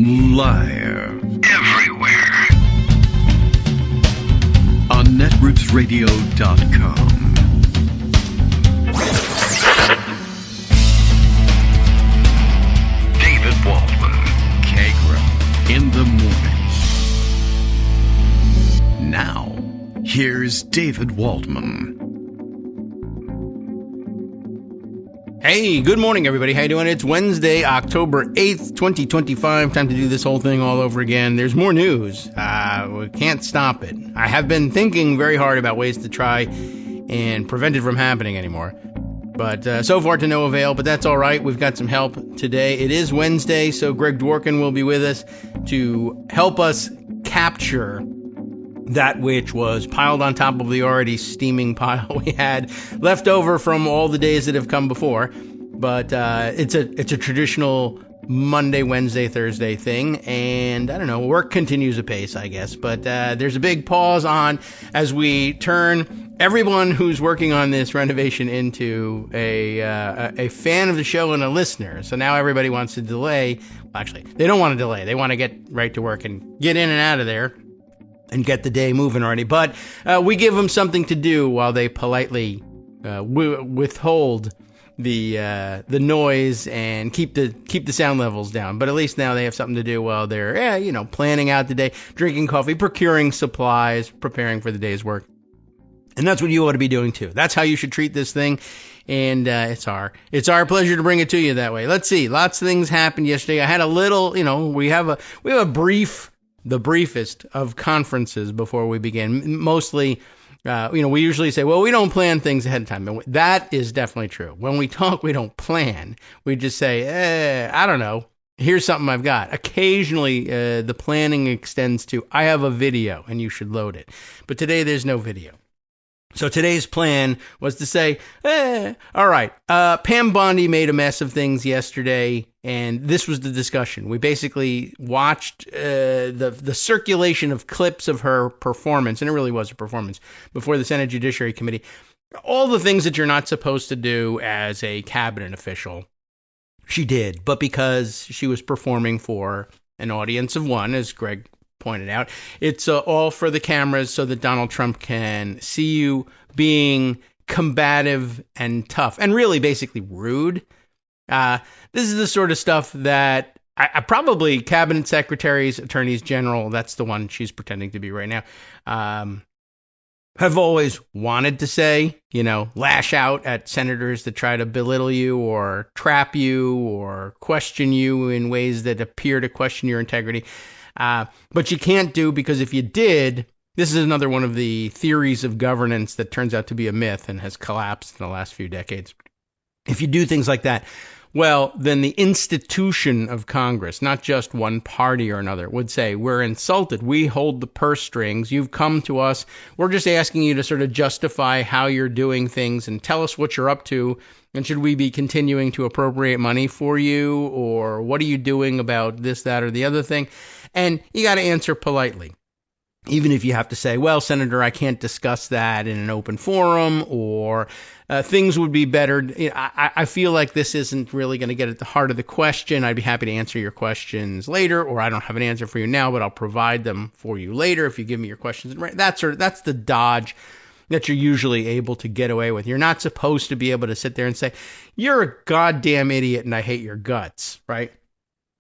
Live. Everywhere. On netrootsradio.com. David Waldman. Kagro. In the morning. Now, here's David Waldman. Hey, good morning, everybody. How you doing? It's Wednesday, October 8th, 2025. Time to do this whole thing all over again. There's more news. We can't stop it. I have been thinking very hard about ways to try and prevent it from happening anymore. But so far to no avail, but that's all right. We've got some help today. It is Wednesday, so Greg Dworkin will be with us to help us capture that which was piled on top of the already steaming pile we had left over from all the days that have come before. But it's a traditional Monday, Wednesday, Thursday thing, and I don't know, work continues apace, I guess. But there's a big pause on as we turn everyone who's working on this renovation into a fan of the show and a listener. So now everybody wants to delay. Well, actually, they don't want to delay. They want to get right to work and get in and out of there and get the day moving already. But we give them something to do while they politely withhold the noise and keep the sound levels down. But at least now they have something to do while they're planning out the day, drinking coffee, procuring supplies, preparing for the day's work. And that's what you ought to be doing too. That's how you should treat this thing. And it's our pleasure to bring it to you that way. Let's see. Lots of things happened yesterday. I had a little, we have a the briefest of conferences before we begin. Mostly, we usually say, well, we don't plan things ahead of time. And that is definitely true. When we talk, we don't plan. We just say, I don't know. Here's something I've got. Occasionally, the planning extends to, I have a video and you should load it. But today there's no video. So today's plan was to say, all right, Pam Bondi made a mess of things yesterday, and this was the discussion. We basically watched the circulation of clips of her performance, and it really was a performance, before the Senate Judiciary Committee. All the things that you're not supposed to do as a cabinet official, she did. But because she was performing for an audience of one, as Greg pointed out, it's all for the cameras so that Donald Trump can see you being combative and tough and really basically rude. This is the sort of stuff that I probably cabinet secretaries, attorneys general, that's the one she's pretending to be right now, have always wanted to say, lash out at senators that try to belittle you or trap you or question you in ways that appear to question your integrity. But you can't do, because if you did, this is another one of the theories of governance that turns out to be a myth and has collapsed in the last few decades. If you do things like that, well, then the institution of Congress, not just one party or another, would say, we're insulted. We hold the purse strings. You've come to us. We're just asking you to sort of justify how you're doing things and tell us what you're up to. And should we be continuing to appropriate money for you? Or what are you doing about this, that, or the other thing? And you got to answer politely. Even if you have to say, well, Senator, I can't discuss that in an open forum, or things would be better. I feel like this isn't really going to get at the heart of the question. I'd be happy to answer your questions later, or I don't have an answer for you now, but I'll provide them for you later if you give me your questions. That's the dodge that you're usually able to get away with. You're not supposed to be able to sit there and say, you're a goddamn idiot and I hate your guts, right?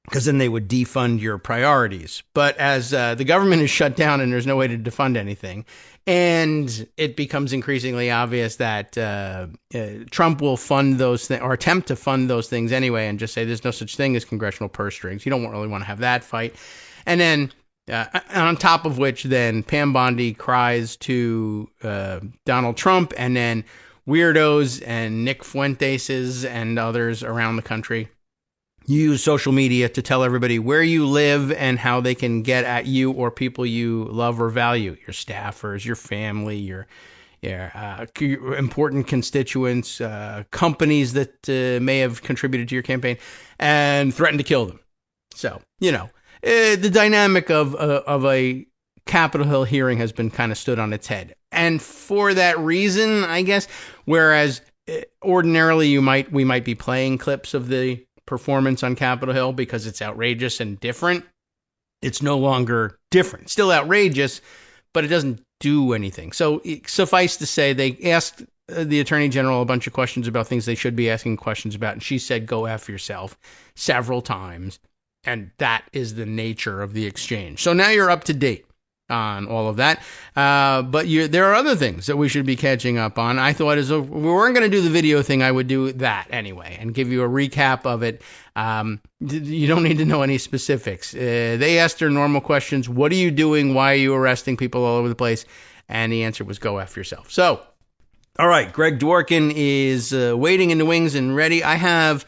Because then they would defund your priorities. But as the government is shut down and there's no way to defund anything, and it becomes increasingly obvious that Trump will fund those things or attempt to fund those things anyway, and just say there's no such thing as congressional purse strings. You don't really want to have that fight. And then on top of which, then Pam Bondi cries to Donald Trump, and then weirdos and Nick Fuenteses and others around the country use social media to tell everybody where you live and how they can get at you or people you love or value, your staffers, your family, your important constituents, companies that may have contributed to your campaign, and threaten to kill them. So, the dynamic of a Capitol Hill hearing has been kind of stood on its head. And for that reason, I guess, whereas ordinarily we might be playing clips of the performance on Capitol Hill because it's outrageous and different. It's no longer different. Still outrageous, but it doesn't do anything. So suffice to say, they asked the Attorney General a bunch of questions about things they should be asking questions about, and she said, go F yourself several times. And that is the nature of the exchange. So now you're up to date on all of that. But there are other things that we should be catching up on. I thought if we weren't going to do the video thing, I would do that anyway and give you a recap of it. You don't need to know any specifics. They asked her normal questions. What are you doing? Why are you arresting people all over the place? And the answer was go F yourself. So, all right, Greg Dworkin is waiting in the wings and ready. I have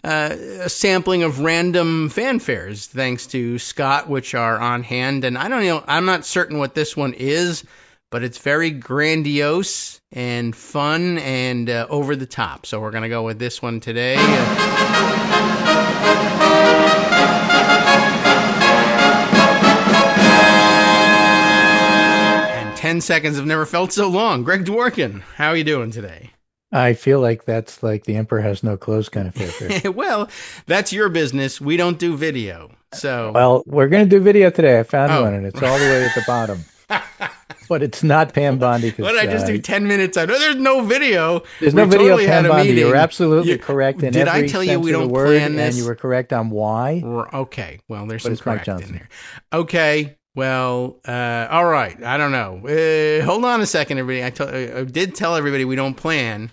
a sampling of random fanfares, thanks to Scott, which are on hand. And I don't know, I'm not certain what this one is, but it's very grandiose and fun and over the top. So we're going to go with this one today. 10 seconds have never felt so long. Greg Dworkin, how are you doing today? I feel like that's like the emperor has no clothes kind of fanfare. Well, that's your business. We don't do video. So well, we're going to do video today. I found one, and it's all the way at the bottom. But it's not Pam Bondi. What did I just do 10 minutes? I know there's no video. There's no video of Pam Bondi. You're absolutely correct in did every I tell you sense we of don't the word, plan this? And you were correct on why. Okay. Well, there's but some correct in there. Okay. Well, all right. I don't know. Hold on a second, everybody. I did tell everybody we don't plan.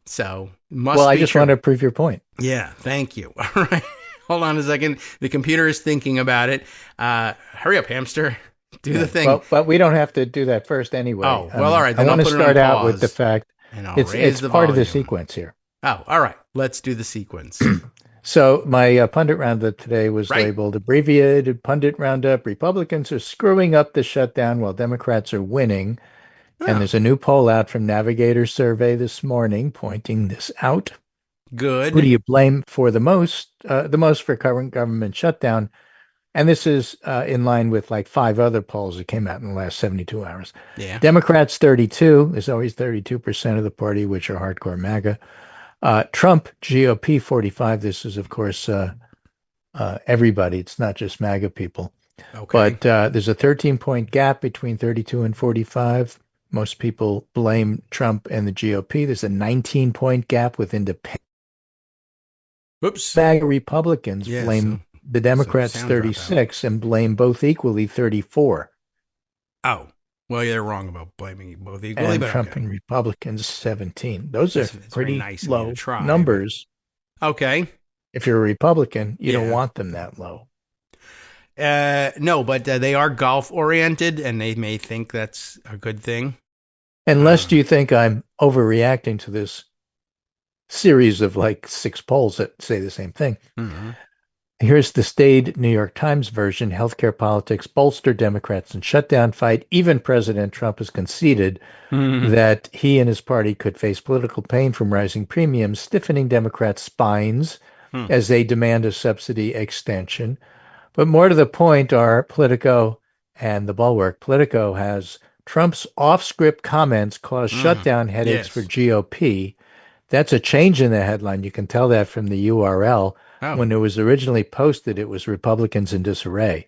So, must well, I be just true. want to prove your point. Yeah, thank you. All right. Hold on a second. The computer is thinking about it. Hurry up, hamster. Do the thing. But we don't have to do that first anyway. Oh, well, all right. Then I want to start out with the fact it's part of the sequence here. Oh, all right. Let's do the sequence. So my pundit roundup today was labeled abbreviated pundit roundup. Republicans are screwing up the shutdown while Democrats are winning. Oh. And there's a new poll out from Navigator Survey this morning pointing this out. Good. Who do you blame for the most for current government shutdown? And this is in line with like 5 other polls that came out in the last 72 hours. Yeah. Democrats 32. There's always 32% of the party, which are hardcore MAGA. Trump, GOP 45. This is, of course, everybody. It's not just MAGA people. Okay. But there's a 13-point gap between 32 and 45. Most people blame Trump and the GOP. There's a 19-point gap with independent. MAGA Republicans blame the Democrats 36 and blame both equally 34. Oh. Well, you're wrong about blaming both equally. And but Trump and Republicans 17. Those are pretty nice low numbers. Okay. If you're a Republican, you don't want them that low. No, but they are golf-oriented, and they may think that's a good thing. Unless you think I'm overreacting to this series of like 6 polls that say the same thing. Mm-hmm. Here's the staid New York Times version. Healthcare politics bolster Democrats in shutdown fight. Even President Trump has conceded that he and his party could face political pain from rising premiums, stiffening Democrats' spines as they demand a subsidy extension. But more to the point are Politico and the Bulwark. Politico has Trump's off-script comments cause shutdown headaches for GOP. That's a change in the headline. You can tell that from the URL. Oh. When it was originally posted, it was Republicans in disarray.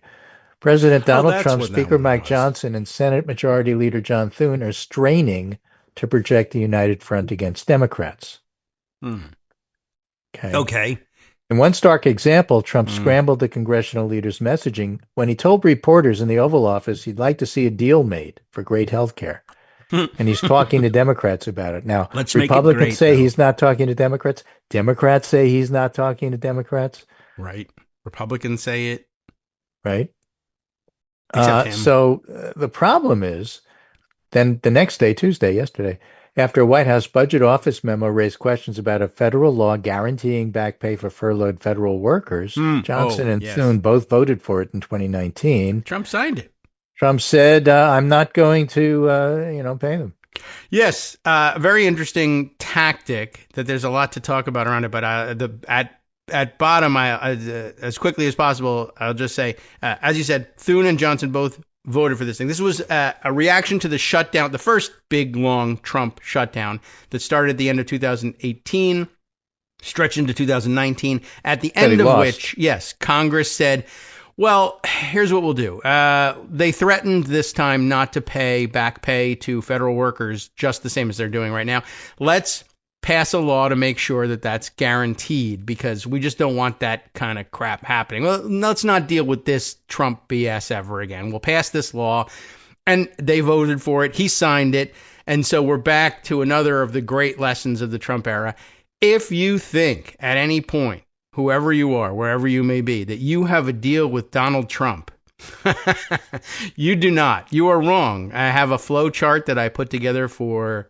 President Donald Trump, Speaker Mike Johnson, and Senate Majority Leader John Thune are straining to project a united front against Democrats. Okay. In one stark example, Trump scrambled the congressional leader's messaging when he told reporters in the Oval Office he'd like to see a deal made for great health care. And he's talking to Democrats about it. Now, Republicans say he's not talking to Democrats. Democrats say he's not talking to Democrats. Right. Republicans say it. Right. So the problem is, then the next day, yesterday, after a White House budget office memo raised questions about a federal law guaranteeing back pay for furloughed federal workers, Johnson and Thune both voted for it in 2019. Trump signed it. Trump said, I'm not going to, pay them. Yes. Very interesting tactic that there's a lot to talk about around it. But at bottom, as quickly as possible, I'll just say, as you said, Thune and Johnson both voted for this thing. This was a reaction to the shutdown, the first big, long Trump shutdown that started at the end of 2018. stretch into 2019, at the end of which, yes, Congress said, well, here's what we'll do. They threatened this time not to pay back pay to federal workers just the same as they're doing right now. Let's pass a law to make sure that that's guaranteed, because we just don't want that kind of crap happening. Well, let's not deal with this Trump BS ever again. We'll pass this law. And they voted for it. He signed it. And so we're back to another of the great lessons of the Trump era. If you think at any point, whoever you are, wherever you may be, that you have a deal with Donald Trump, you do not. You are wrong. I have a flow chart that I put together for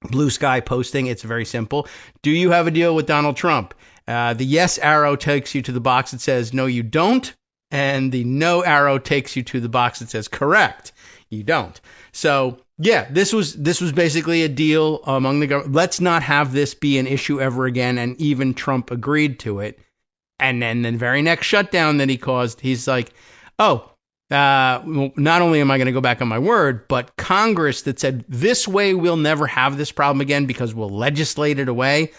Blue Sky posting. It's very simple. Do you have a deal with Donald Trump? The yes arrow takes you to the box that says no, you don't. And the no arrow takes you to the box that says correct. You don't. So, yeah, this was basically a deal among the government. Let's not have this be an issue ever again. And even Trump agreed to it. And then the very next shutdown that he caused, he's like, not only am I going to go back on my word, but Congress that said this way we'll never have this problem again because we'll legislate it away,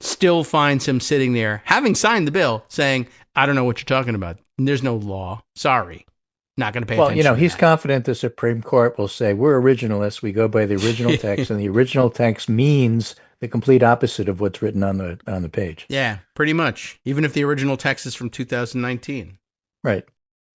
still finds him sitting there, having signed the bill, saying, I don't know what you're talking about. There's no law. Sorry. Not going to pay attention. Well, he's confident the Supreme Court will say, we're originalists. We go by the original text, and the original text means the complete opposite of what's written on the page. Yeah, pretty much. Even if the original text is from 2019. Right.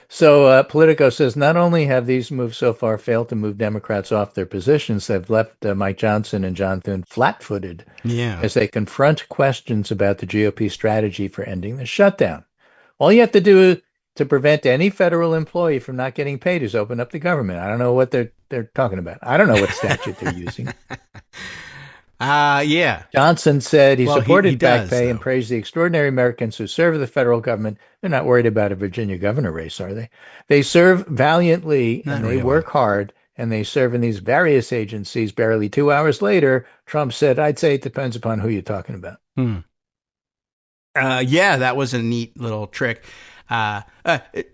So Politico says not only have these moves so far failed to move Democrats off their positions, they've left Mike Johnson and John Thune flat-footed as they confront questions about the GOP strategy for ending the shutdown. All you have to do to prevent any federal employee from not getting paid is open up the government. I don't know what they're talking about. I don't know what statute they're using. Yeah. Johnson said he supported he back does, pay though. and praised the extraordinary Americans who serve the federal government. They're not worried about a Virginia governor race, are they? They serve valiantly and they work hard, and they serve in these various agencies. Barely 2 hours later, Trump said, I'd say it depends upon who you're talking about. Yeah, that was a neat little trick.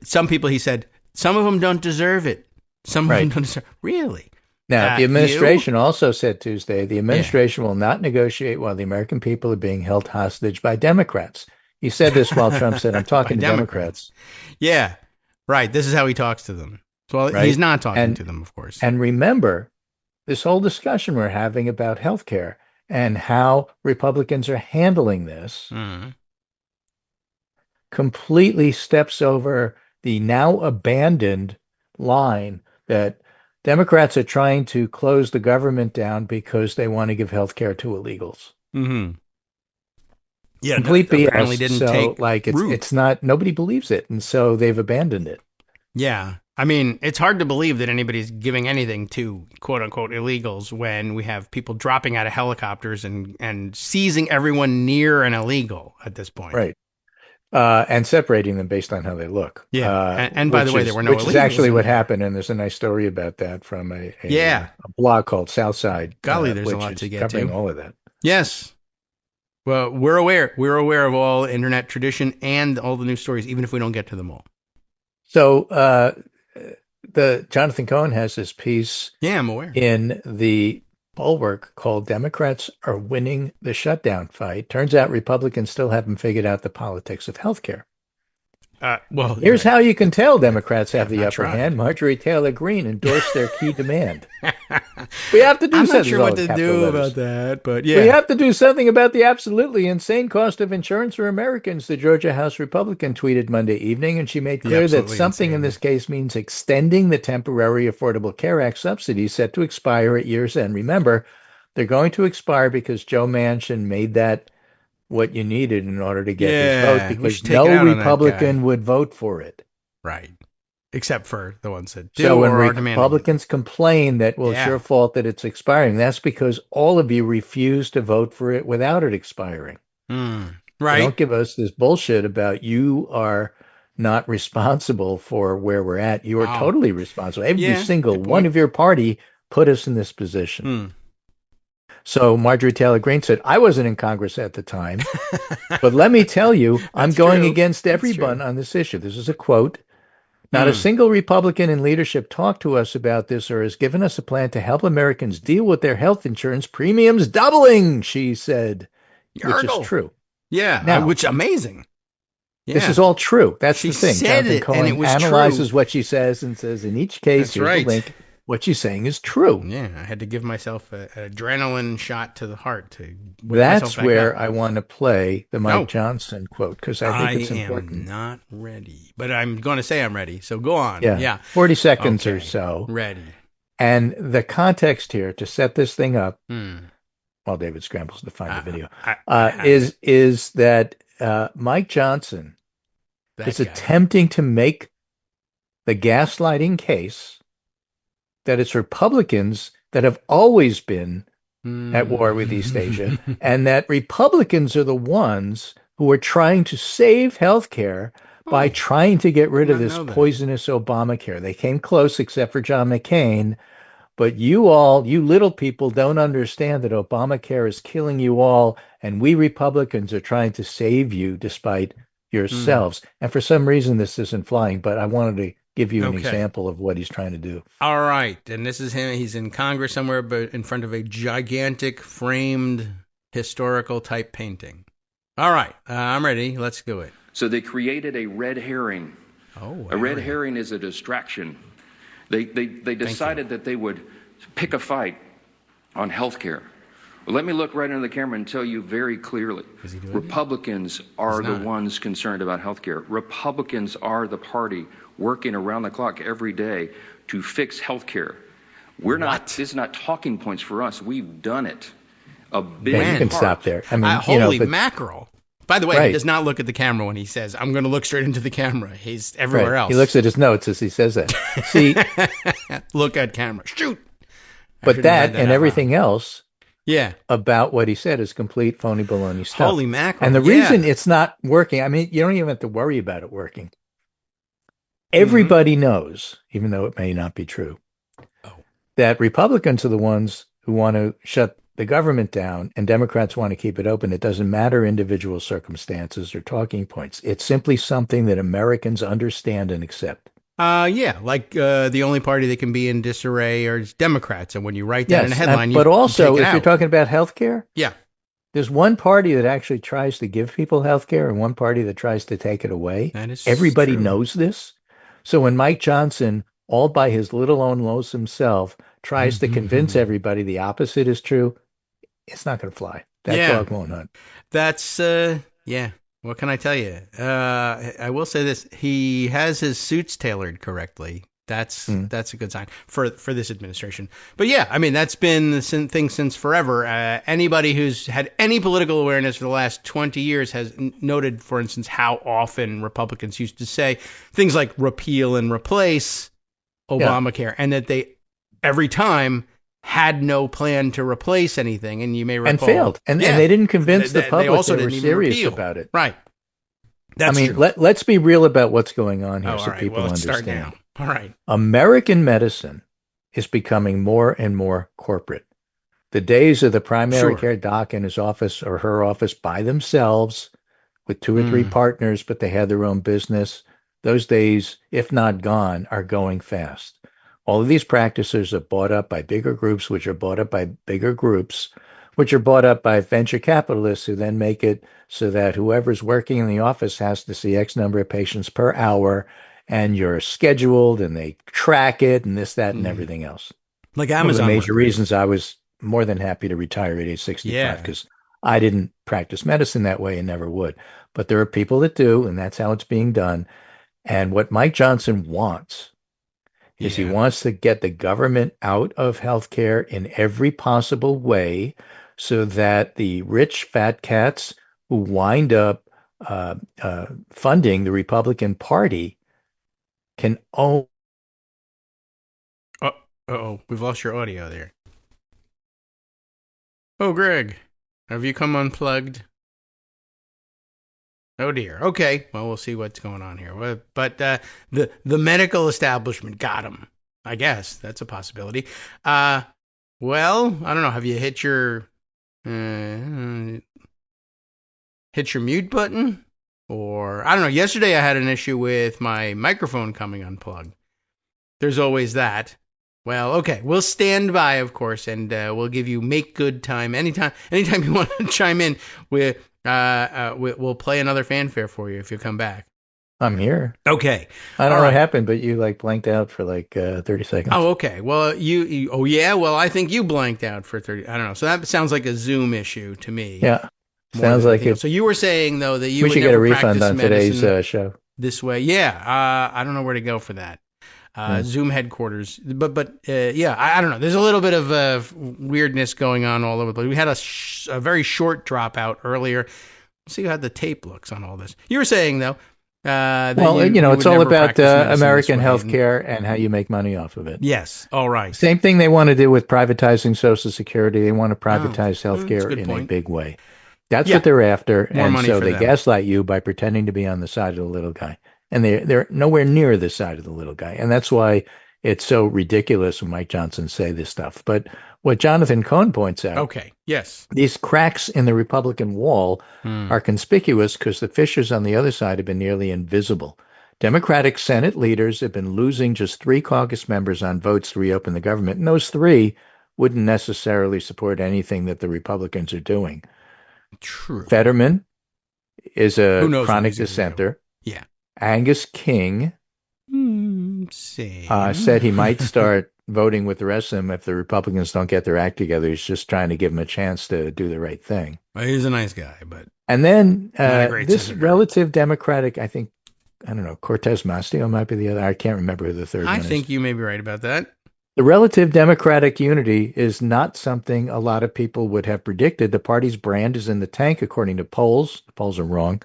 Some people, he said, some of them don't deserve it. Some of them don't deserve it. Really? Now, the administration also said Tuesday, the administration will not negotiate while the American people are being held hostage by Democrats. He said this while Trump said, I'm talking to Democrats. Yeah, right. This is how he talks to them. Well, he's not talking to them, of course. And remember, this whole discussion we're having about health care and how Republicans are handling this completely steps over the now abandoned line that Democrats are trying to close the government down because they want to give health care to illegals. Yeah, complete BS. Apparently didn't take root. It's not, nobody believes it, and so they've abandoned it. Yeah. I mean, it's hard to believe that anybody's giving anything to quote-unquote illegals when we have people dropping out of helicopters and seizing everyone near an illegal at this point. Right. And separating them based on how they look. Yeah. And by the way, there were no illegals. Which is actually what happened, and there's a nice story about that from a blog called Southside. Golly, there's a lot to get to. Covering all of that. Yes. Well, we're aware. We're aware of all internet tradition and all the news stories, even if we don't get to them all. So the Jonathan Cohen has this piece I'm aware. in the Bulwark called Democrats Are Winning the Shutdown Fight. Turns out Republicans still haven't figured out the politics of healthcare. Well, here's how you can tell Democrats have the upper hand. Marjorie Taylor Greene endorsed their key demand. We have to do I'm something. not sure what to do about that, but yeah. We have to do something about the absolutely insane cost of insurance for Americans, the Georgia House Republican tweeted Monday evening, and she made clear that something in this case means extending the temporary Affordable Care Act subsidies set to expire at year's end. Remember, they're going to expire because Joe Manchin made that what you needed in order to get his vote, because no Republican would vote for it. Right. Except for the ones that do. So when Republicans complain that, it's your fault that it's expiring, that's because all of you refused to vote for it without it expiring. Right. So don't give us this bullshit about you are not responsible for where we're at. You are totally responsible. Every single one of your party put us in this position. So Marjorie Taylor Greene said, I wasn't in Congress at the time, but let me tell you, I'm going against everyone on this issue. This is a quote. Not a single Republican in leadership talked to us about this or has given us a plan to help Americans deal with their health insurance premiums doubling, she said, which is true. Yeah, Now, which amazing. Yeah. This is all true. That's She the thing. said Jonathan it, Cohen and it was analyzes true. what she says and says, in each case, That's here's right. the link. What she's saying is true. Yeah, I had to give myself an adrenaline shot to the heart to wake That's myself back where up. I want to play the Mike No. Johnson quote, because I think it's important. am not ready, but I'm going to say I'm ready. So go on. Yeah. Yeah. 40 seconds or Okay. so. Ready. And the context here to set this thing up, Hmm. while David scrambles to find the video, I is that Mike Johnson that is guy. attempting to make the gaslighting case that it's Republicans that have always been at war with East Asia, and that Republicans are the ones who are trying to save healthcare by trying to get rid of this poisonous Obamacare. They came close, except for John McCain. But you little people don't understand that Obamacare is killing you all, and we Republicans are trying to save you despite yourselves. And for some reason, this isn't flying, but I wanted to give you an example of what he's trying to do. All right. And this is him. He's in Congress somewhere, but in front of a gigantic framed historical type painting. All right. I'm ready. Let's do it. So they created a red herring. A red herring is a distraction. They decided that they would pick a fight on health care. Well, let me look right into the camera and tell you very clearly. Republicans are the ones concerned about health care. Republicans are the party working around the clock every day to fix health care. This is not talking points for us. We've done it. A big you can stop there. I mean, holy mackerel. By the way, Right. He does not look at the camera when he says, I'm going to look straight into the camera. He's everywhere else. He looks at his notes as he says that. See, look at camera. Shoot. but that and everything else Yeah. about what he said is complete phony baloney stuff. Holy mackerel. And the reason it's not working, I mean, you don't even have to worry about it working. Everybody knows, even though it may not be true, that Republicans are the ones who want to shut the government down and Democrats want to keep it open. It doesn't matter individual circumstances or talking points. It's simply something that Americans understand and accept. Like the only party that can be in disarray are Democrats. And when you write that in a headline, but also, if you're you're talking about health care, yeah, there's one party that actually tries to give people health care and one party that tries to take it away. That is Everybody true. knows this. So when Mike Johnson, all by his little own lonesome self, tries to convince everybody the opposite is true, it's not going to fly. That dog won't hunt. That's, what can I tell you? I will say this. He has his suits tailored correctly. That's a good sign for this administration. But yeah, I mean, that's been the thing since forever. Anybody who's had any political awareness for the last 20 years has noted, for instance, how often Republicans used to say things like repeal and replace Obamacare, and that they every time had no plan to replace anything. And you may recall, and failed, and they didn't convince the public they also they were didn't even serious repeal. about it. Right. That's true. Let's be real about what's going on here, so right. people let's understand. Start now. All right. American medicine is becoming more and more corporate. The days of the primary care doc in his office or her office by themselves with 2 or 3 partners, but they had their own business, those days, if not gone, are going fast. All of these practices are bought up by bigger groups, which are bought up by bigger groups, which are bought up by venture capitalists who then make it so that whoever's working in the office has to see X number of patients per hour, and you're scheduled, and they track it, and this, that, and everything else. Like One Amazon. of the major reasons I was more than happy to retire at age 65, because I didn't practice medicine that way and never would. But there are people that do, and that's how it's being done. And what Mike Johnson wants is he wants to get the government out of healthcare in every possible way so that the rich fat cats who wind up funding the Republican Party can own. We've lost your audio there. Oh, Greg, have you come unplugged? Oh dear. Okay. Well, we'll see what's going on here. But the medical establishment got him. I guess that's a possibility. Well, I don't know. Have you hit your mute button? Or I don't know. Yesterday I had an issue with my microphone coming unplugged. There's always that. Well, okay. We'll stand by, of course, and we'll give you make good time anytime you want to chime in. We'll play another fanfare for you if you come back. I'm here. Okay. I don't know what happened, but you blanked out for 30 seconds. Oh, okay. Well, you oh yeah. Well, I think you blanked out for 30. I don't know. So that sounds like a Zoom issue to me. Yeah. Sounds like it. So you were saying though that you we would should never get a refund on today's show this way. Yeah. I don't know where to go for that. Zoom headquarters, but yeah, I don't know. There's a little bit of weirdness going on all over the place. We had a very short dropout earlier. Let's see how the tape looks on all this. You were saying though. It's all about American healthcare and how you make money off of it. Yes. All right. Same thing they want to do with privatizing Social Security. They want to privatize healthcare in a big way. That's what they're after. And so they gaslight you by pretending to be on the side of the little guy. And they're nowhere near the side of the little guy. And that's why it's so ridiculous when Mike Johnson say this stuff. But what Jonathan Cohn points out, these cracks in the Republican wall are conspicuous because the fissures on the other side have been nearly invisible. Democratic Senate leaders have been losing just 3 caucus members on votes to reopen the government. And those 3 wouldn't necessarily support anything that the Republicans are doing. True. Fetterman is a chronic dissenter. Yeah. Angus King said he might start voting with the rest of them if the Republicans don't get their act together. He's just trying to give them a chance to do the right thing. Well, he's a nice guy, but and then this relative Democratic, I don't know, Cortez Masto might be the other. I can't remember who the third one is. I think you may be right about that. The relative Democratic unity is not something a lot of people would have predicted. The party's brand is in the tank, according to polls. The polls are wrong.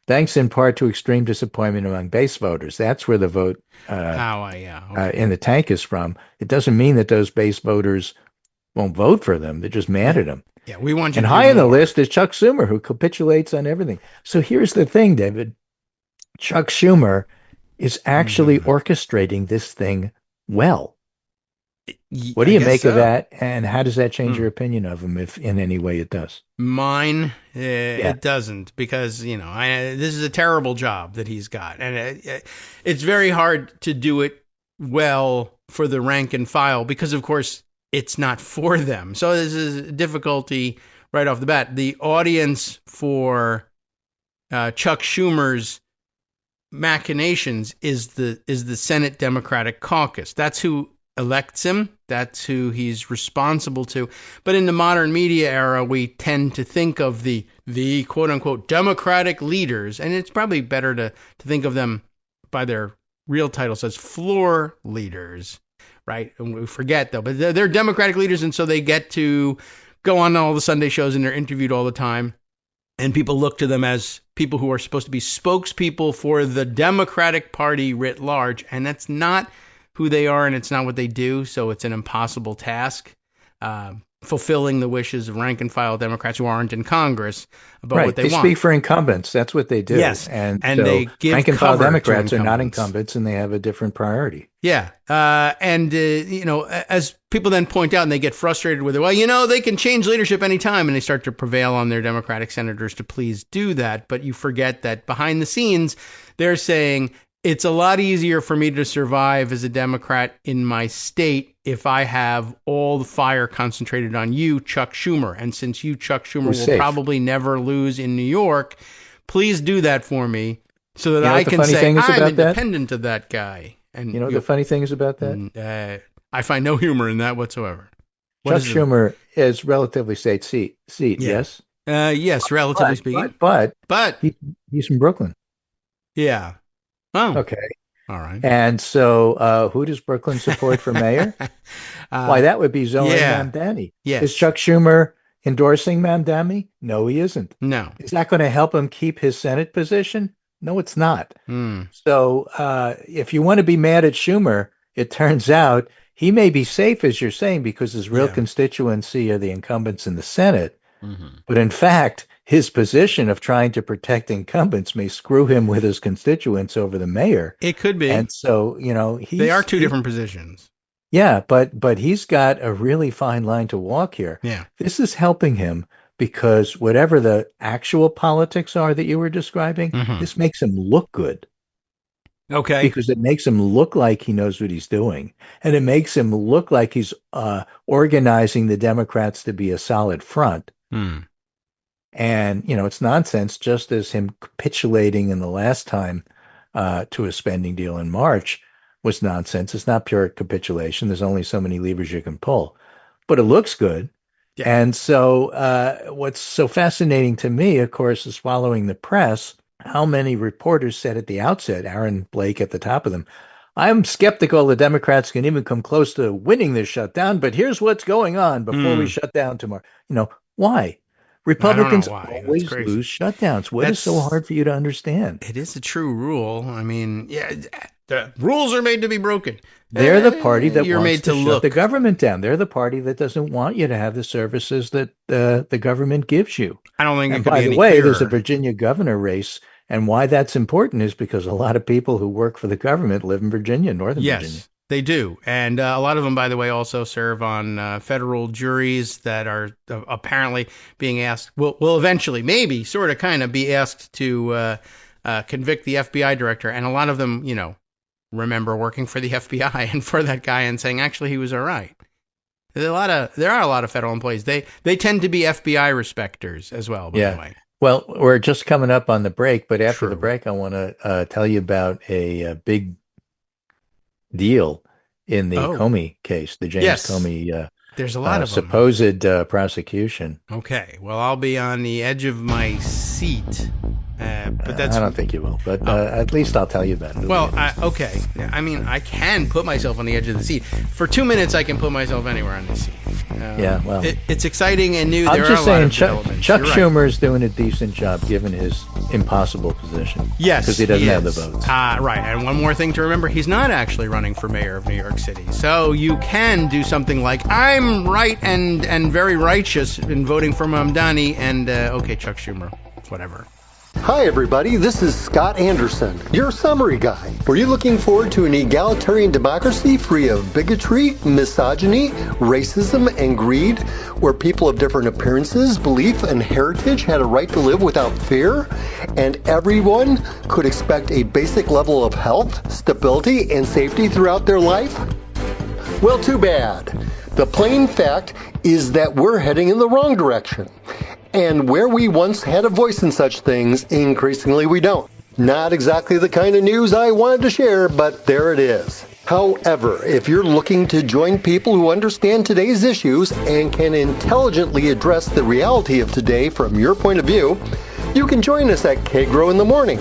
Thanks in part to extreme disappointment among base voters. That's where the vote in the tank is from. It doesn't mean that those base voters won't vote for them. They're just mad at them. Yeah, we want you. And high on the list is Chuck Schumer, who capitulates on everything. So here's the thing, David. Chuck Schumer is actually orchestrating this thing well. What do you make of that, and how does that change your opinion of him, if in any way it does? Mine, it doesn't, because, this is a terrible job that he's got, and it's very hard to do it well for the rank and file, because, of course, it's not for them. So this is a difficulty right off the bat. The audience for Chuck Schumer's machinations is the Senate Democratic Caucus. That's who elects him. That's who he's responsible to. But in the modern media era, we tend to think of the quote unquote Democratic leaders, and it's probably better to think of them by their real titles as floor leaders, right? And we forget though, but they're Democratic leaders, and so they get to go on all the Sunday shows and they're interviewed all the time. And people look to them as people who are supposed to be spokespeople for the Democratic Party writ large, and that's not who they are, and it's not what they do, so it's an impossible task, fulfilling the wishes of rank-and-file Democrats who aren't in Congress about what they want. They speak for incumbents. That's what they do. Yes, and so they give rank-and-file Democrats are not incumbents, and they have a different priority. Yeah, as people then point out, and they get frustrated with it, well, they can change leadership anytime, and they start to prevail on their Democratic senators to please do that, but you forget that behind the scenes, they're saying, it's a lot easier for me to survive as a Democrat in my state if I have all the fire concentrated on you, Chuck Schumer. And since you, Chuck Schumer, will probably never lose in New York, please do that for me so that I can say I'm independent of that guy. And the funny thing is about that? I find no humor in that whatsoever. Chuck Schumer is relatively safe seat, yes? Yes, relatively speaking. But he's from Brooklyn. Yeah. Oh. Okay. All right. And so who does Brooklyn support for mayor? Why, that would be Zoran Mamdani. Yes. Is Chuck Schumer endorsing Mamdani? No, he isn't. No. Is that going to help him keep his Senate position? No, it's not. So if you want to be mad at Schumer, it turns out he may be safe, as you're saying, because his real constituency are the incumbents in the Senate. Mm-hmm. But in fact, his position of trying to protect incumbents may screw him with his constituents over the mayor. It could be. And so, they are two different positions. Yeah, but he's got a really fine line to walk here. Yeah. This is helping him because whatever the actual politics are that you were describing, this makes him look good. Okay. Because it makes him look like he knows what he's doing. And it makes him look like he's organizing the Democrats to be a solid front. And, it's nonsense, just as him capitulating in the last time to a spending deal in March was nonsense. It's not pure capitulation. There's only so many levers you can pull. But it looks good. Yeah. And so what's so fascinating to me, of course, is following the press, how many reporters said at the outset, Aaron Blake at the top of them, I'm skeptical the Democrats can even come close to winning this shutdown, but here's what's going on before we shut down tomorrow. Why? Republicans always lose shutdowns. What is so hard for you to understand? It is a true rule. I mean, the rules are made to be broken. They're the party that wants to shut the government down. They're the party that doesn't want you to have the services that the government gives you. I don't think. And by the way, there's a Virginia governor race, and why that's important is because a lot of people who work for the government live in Virginia, Northern Virginia. Yes, they do. And a lot of them, by the way, also serve on federal juries that are apparently being asked, will eventually, maybe, sort of, kind of be asked to convict the FBI director. And a lot of them, remember working for the FBI and for that guy and saying, actually, he was all right. There are a lot of federal employees. They tend to be FBI respecters as well, by the way. Well, we're just coming up on the break, but after the break, I want to tell you about a big deal in the Comey case, the James Comey there's a lot of supposed prosecution. Okay, well, I'll be on the edge of my seat. But I don't think you will, but at least I'll tell you about it. Well, okay. I mean, I can put myself on the edge of the seat. For 2 minutes, I can put myself anywhere on the seat. It's exciting and new. I'm just saying, Chuck Schumer is doing a decent job given his impossible position. Yes, because he doesn't have the votes. Right, and one more thing to remember, he's not actually running for mayor of New York City. So you can do something like, I'm right and very righteous in voting for Mamdani, and okay, Chuck Schumer, whatever. Hi everybody, this is Scott Anderson, your summary guy. Were you looking forward to an egalitarian democracy free of bigotry, misogyny, racism, and greed, where people of different appearances, belief, and heritage had a right to live without fear, and everyone could expect a basic level of health, stability, and safety throughout their life? Well, too bad. The plain fact is that we're heading in the wrong direction. And where we once had a voice in such things, increasingly we don't. Not exactly the kind of news I wanted to share, but there it is. However, if you're looking to join people who understand today's issues and can intelligently address the reality of today from your point of view, you can join us at Kagro in the morning.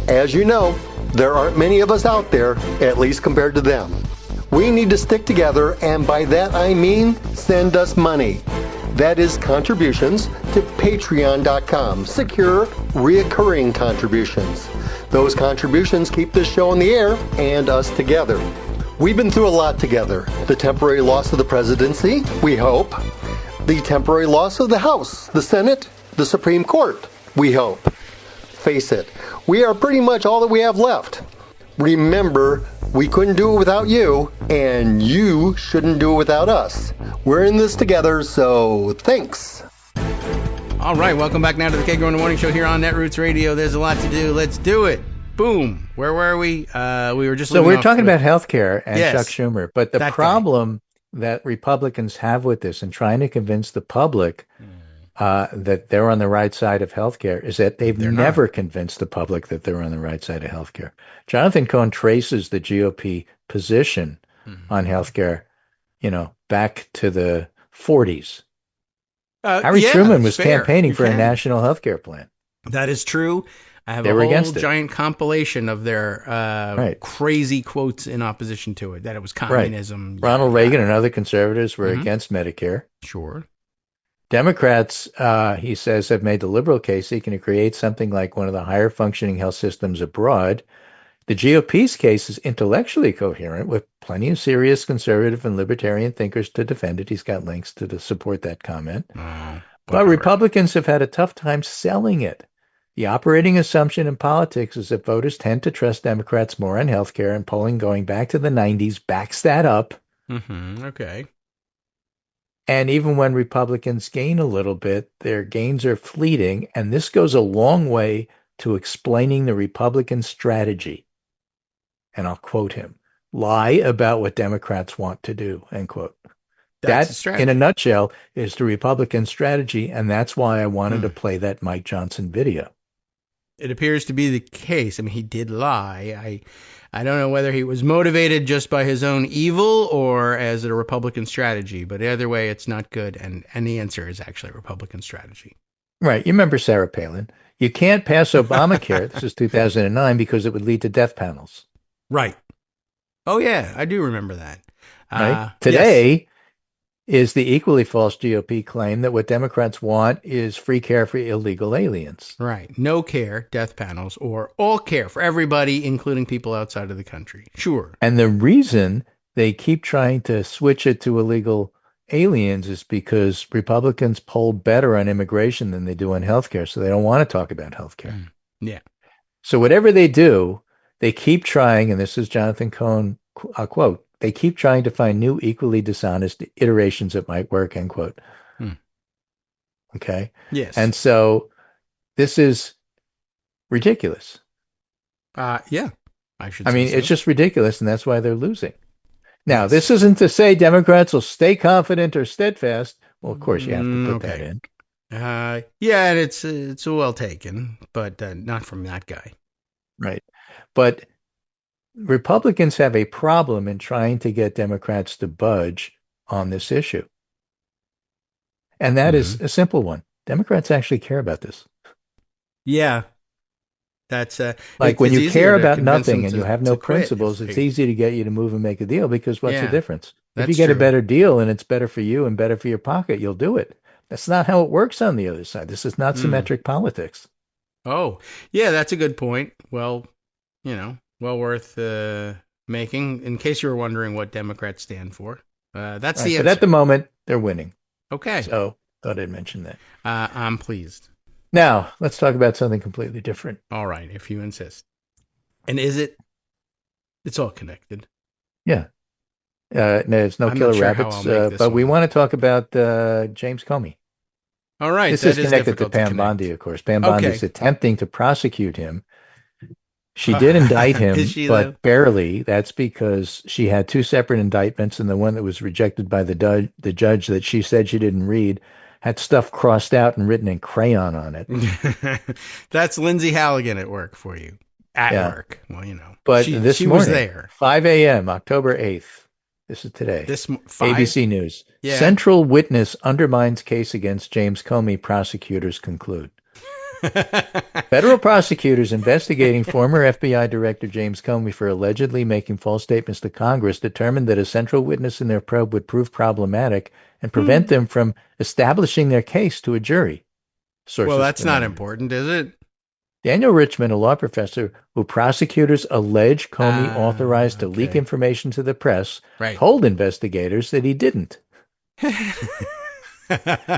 As you know, there aren't many of us out there, at least compared to them. We need to stick together, and by that I mean send us money. That is contributions to patreon.com, secure, reoccurring contributions. Those contributions keep this show on the air and us together. We've been through a lot together. The temporary loss of the presidency, we hope. The temporary loss of the House, the Senate, the Supreme Court, we hope. Face it, we are pretty much all that we have left. Remember, we couldn't do it without you, and you shouldn't do it without us. We're in this together, so thanks. All right, welcome back now to the Kagro in the Morning Show here on Netroots Radio. There's a lot to do. Let's do it. Boom. Where were we? We were just so we're talking about healthcare and Chuck Schumer, but the problem that Republicans have with this and trying to convince the public that they're on the right side of healthcare is that they've never convinced the public that they're on the right side of healthcare. Jonathan Cohn traces the GOP position on healthcare, back to the 40s. Harry Truman was campaigning for a national healthcare plan. That is true. I have a whole giant compilation of their crazy quotes in opposition to it, that it was communism. Right. Ronald Reagan and other conservatives were against Medicare. Sure. Democrats, he says, have made the liberal case seeking to create something like one of the higher functioning health systems abroad. The GOP's case is intellectually coherent with plenty of serious conservative and libertarian thinkers to defend it. He's got links to support that comment. But Republicans have had a tough time selling it. The operating assumption in politics is that voters tend to trust Democrats more on health care, and polling going back to the 90s backs that up. Okay. And even when Republicans gain a little bit, their gains are fleeting, and this goes a long way to explaining the Republican strategy. and I'll quote him, lie about what Democrats want to do, end quote. That's That, in a nutshell, is the Republican strategy, and that's why I wanted to play that Mike Johnson video. It appears to be the case. I mean, he did lie. I don't know whether he was motivated just by his own evil or as a Republican strategy, but either way, it's not good, and the answer is actually a Republican strategy. Right. You remember Sarah Palin. You can't pass Obamacare, this is 2009, because it would lead to death panels. Right. Oh, yeah, I do remember that. Right. Today is the equally false GOP claim that what Democrats want is free care for illegal aliens. Right. No care, death panels, or all care for everybody, including people outside of the country. Sure. And the reason they keep trying to switch it to illegal aliens is because Republicans poll better on immigration than they do on healthcare, so they don't want to talk about healthcare. Yeah. So whatever they do, they keep trying, and this is Jonathan Cohn, quote, they keep trying to find new, equally dishonest iterations that might work, end quote. Okay? Yes. And so this is ridiculous. Yeah, I should I mean, say so. it's just ridiculous, and that's why they're losing. Now, this isn't to say Democrats will stay confident or steadfast. Well, of course, you have to put that in. Yeah, and it's well taken, but not from that guy. Right. But Republicans have a problem in trying to get Democrats to budge on this issue. And that is a simple one. Democrats actually care about this. Yeah. That's like when you care about nothing and you have no principles, it's easy to get you to move and make a deal because what's the difference? If you get a better deal and it's better for you and better for your pocket, you'll do it. That's not how it works on the other side. This is not symmetric politics. Oh, yeah, that's a good point. Well, well worth making. In case you were wondering what Democrats stand for, that's the answer. But at the moment, they're winning. Okay. So thought I'd mention that. I'm pleased. Now, let's talk about something completely different. All right, if you insist. And is it? It's all connected. Yeah. There's no killer rabbits, but we want to talk about James Comey. All right. This is connected to Pam Bondi, of course. Pam Bondi is attempting to prosecute him. She did indict him, but barely. That's because she had two separate indictments, and the one that was rejected by the judge that she said she didn't read had stuff crossed out and written in crayon on it. That's Lindsay Halligan at work for you. At work. Well, But she this morning, was there. 5 a.m., October 8th. This is today. ABC News. Yeah. Central witness undermines case against James Comey, prosecutors conclude. Federal prosecutors investigating former FBI Director James Comey for allegedly making false statements to Congress determined that a central witness in their probe would prove problematic and prevent them from establishing their case to a jury. Well, that's not important, is it? Daniel Richmond, a law professor who prosecutors allege Comey authorized to leak information to the press, told investigators that he didn't.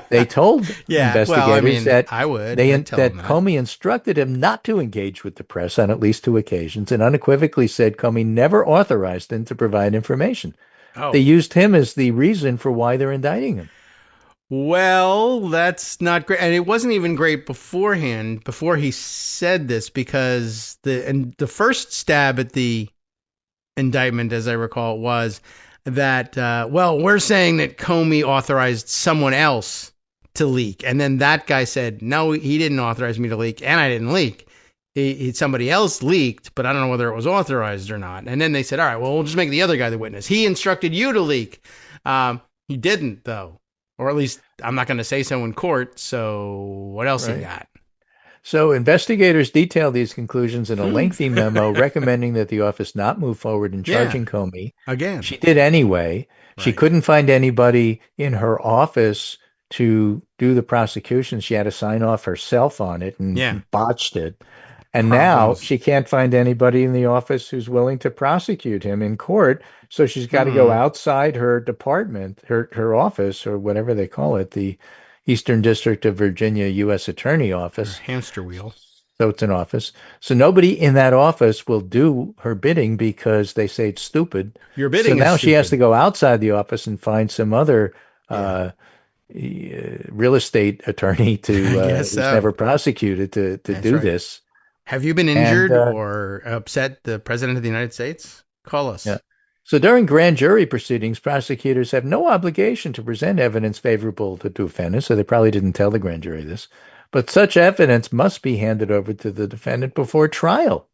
They told investigators that Comey instructed him not to engage with the press on at least two occasions and unequivocally said Comey never authorized him to provide information. They used him as the reason for why they're indicting him. Well, that's not great. And it wasn't even great beforehand, before he said this, because the first stab at the indictment, as I recall, was that, we're saying that Comey authorized someone else to leak. And then that guy said, no, he didn't authorize me to leak, and I didn't leak. Somebody else leaked, but I don't know whether it was authorized or not. And then they said, all right, well, we'll just make the other guy the witness. He instructed you to leak. He didn't, though. Or at least I'm not going to say so in court. So what else you got? So investigators detailed these conclusions in a lengthy memo recommending that the office not move forward in charging Comey. Again. She did anyway. Right. She couldn't find anybody in her office to do the prosecution. She had to sign off herself on it and botched it. And now she can't find anybody in the office who's willing to prosecute him in court. So she's got to go outside her department, her office, or whatever they call it, the Eastern District of Virginia U.S. Attorney Office. Hamster wheel. So it's an office. So nobody in that office will do her bidding because they say it's stupid. Your bidding is now stupid. She has to go outside the office and find some other real estate attorney who's never prosecuted to do this. Have you been injured or upset the President of the United States? Call us. Yeah. So during grand jury proceedings, prosecutors have no obligation to present evidence favorable to defendants, so they probably didn't tell the grand jury this. But such evidence must be handed over to the defendant before trial.